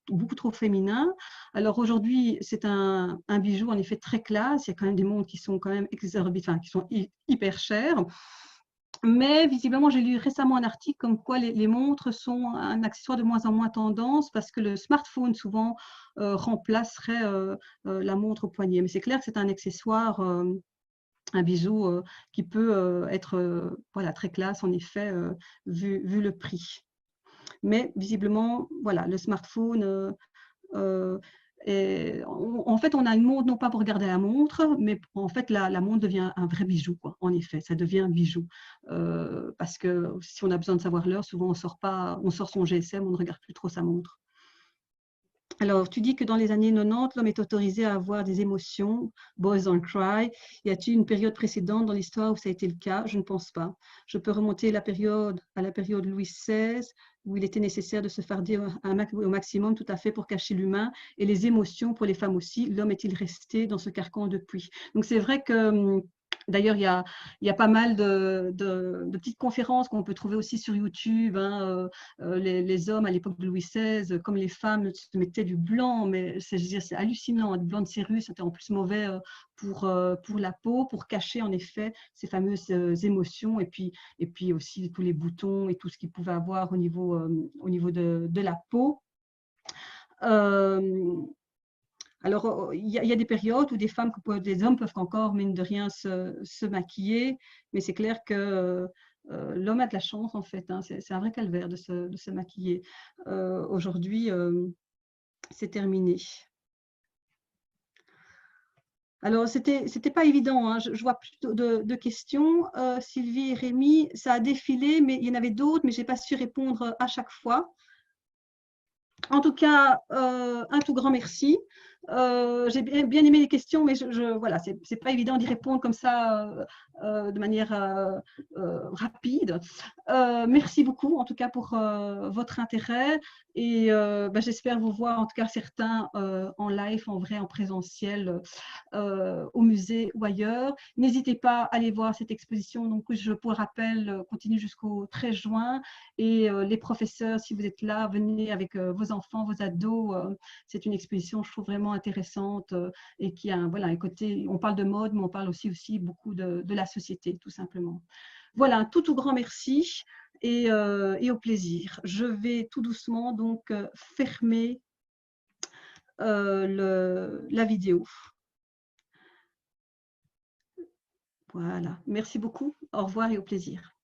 beaucoup trop féminin. Alors aujourd'hui, c'est un bijou en effet très classe. Il y a quand même des montres qui sont quand même exorbitantes, qui sont hyper chères. Mais visiblement, j'ai lu récemment un article comme quoi les montres sont un accessoire de moins en moins tendance parce que le smartphone souvent remplacerait la montre au poignet. Mais c'est clair que c'est un accessoire, un bijou qui peut être voilà, très classe en effet, vu le prix. Mais visiblement, voilà, le smartphone et en fait, on a une montre non pas pour regarder la montre, mais en fait, la montre devient un vrai bijou, quoi. En effet, ça devient un bijou. Parce que si on a besoin de savoir l'heure, souvent on sort son GSM, on ne regarde plus trop sa montre. Alors, tu dis que dans les années 90, l'homme est autorisé à avoir des émotions, boys don't cry. Y a-t-il une période précédente dans l'histoire où ça a été le cas? Je ne pense pas. Je peux remonter à la période Louis XVI, où il était nécessaire de se farder au maximum, tout à fait, pour cacher l'humain. Et les émotions pour les femmes aussi. L'homme est-il resté dans ce carcan depuis? Donc, c'est vrai que d'ailleurs, il y a pas mal de petites conférences qu'on peut trouver aussi sur YouTube. Hein, les hommes à l'époque de Louis XVI, comme les femmes, se mettaient du blanc, mais c'est hallucinant. Du blanc de Cyrus, c'était en plus mauvais pour la peau, pour cacher en effet ces fameuses émotions et puis aussi tous les boutons et tout ce qu'il pouvait avoir au niveau de la peau. Alors, il y a des périodes où des hommes peuvent encore, mine de rien, se maquiller, mais c'est clair que l'homme a de la chance, en fait. Hein, c'est un vrai calvaire de se maquiller. Aujourd'hui, c'est terminé. Alors, c'était pas évident. Hein. Je vois plutôt de questions. Sylvie et Rémi, ça a défilé, mais il y en avait d'autres, mais je n'ai pas su répondre à chaque fois. En tout cas, un tout grand merci. J'ai bien aimé les questions, mais voilà, c'est pas évident d'y répondre comme ça de manière rapide. Merci beaucoup, en tout cas, pour votre intérêt. Et j'espère vous voir, en tout cas, certains en live, en vrai, en présentiel, au musée ou ailleurs. N'hésitez pas à aller voir cette exposition. Donc, je vous rappelle, continue jusqu'au 13 juin. Et les professeurs, si vous êtes là, venez avec vos enfants, vos ados. C'est une exposition, je trouve, vraiment intéressante et qui a voilà, un côté, on parle de mode, mais on parle aussi beaucoup de la société, tout simplement. Voilà, un tout grand merci et au plaisir. Je vais tout doucement donc fermer la vidéo. Voilà, merci beaucoup. Au revoir et au plaisir.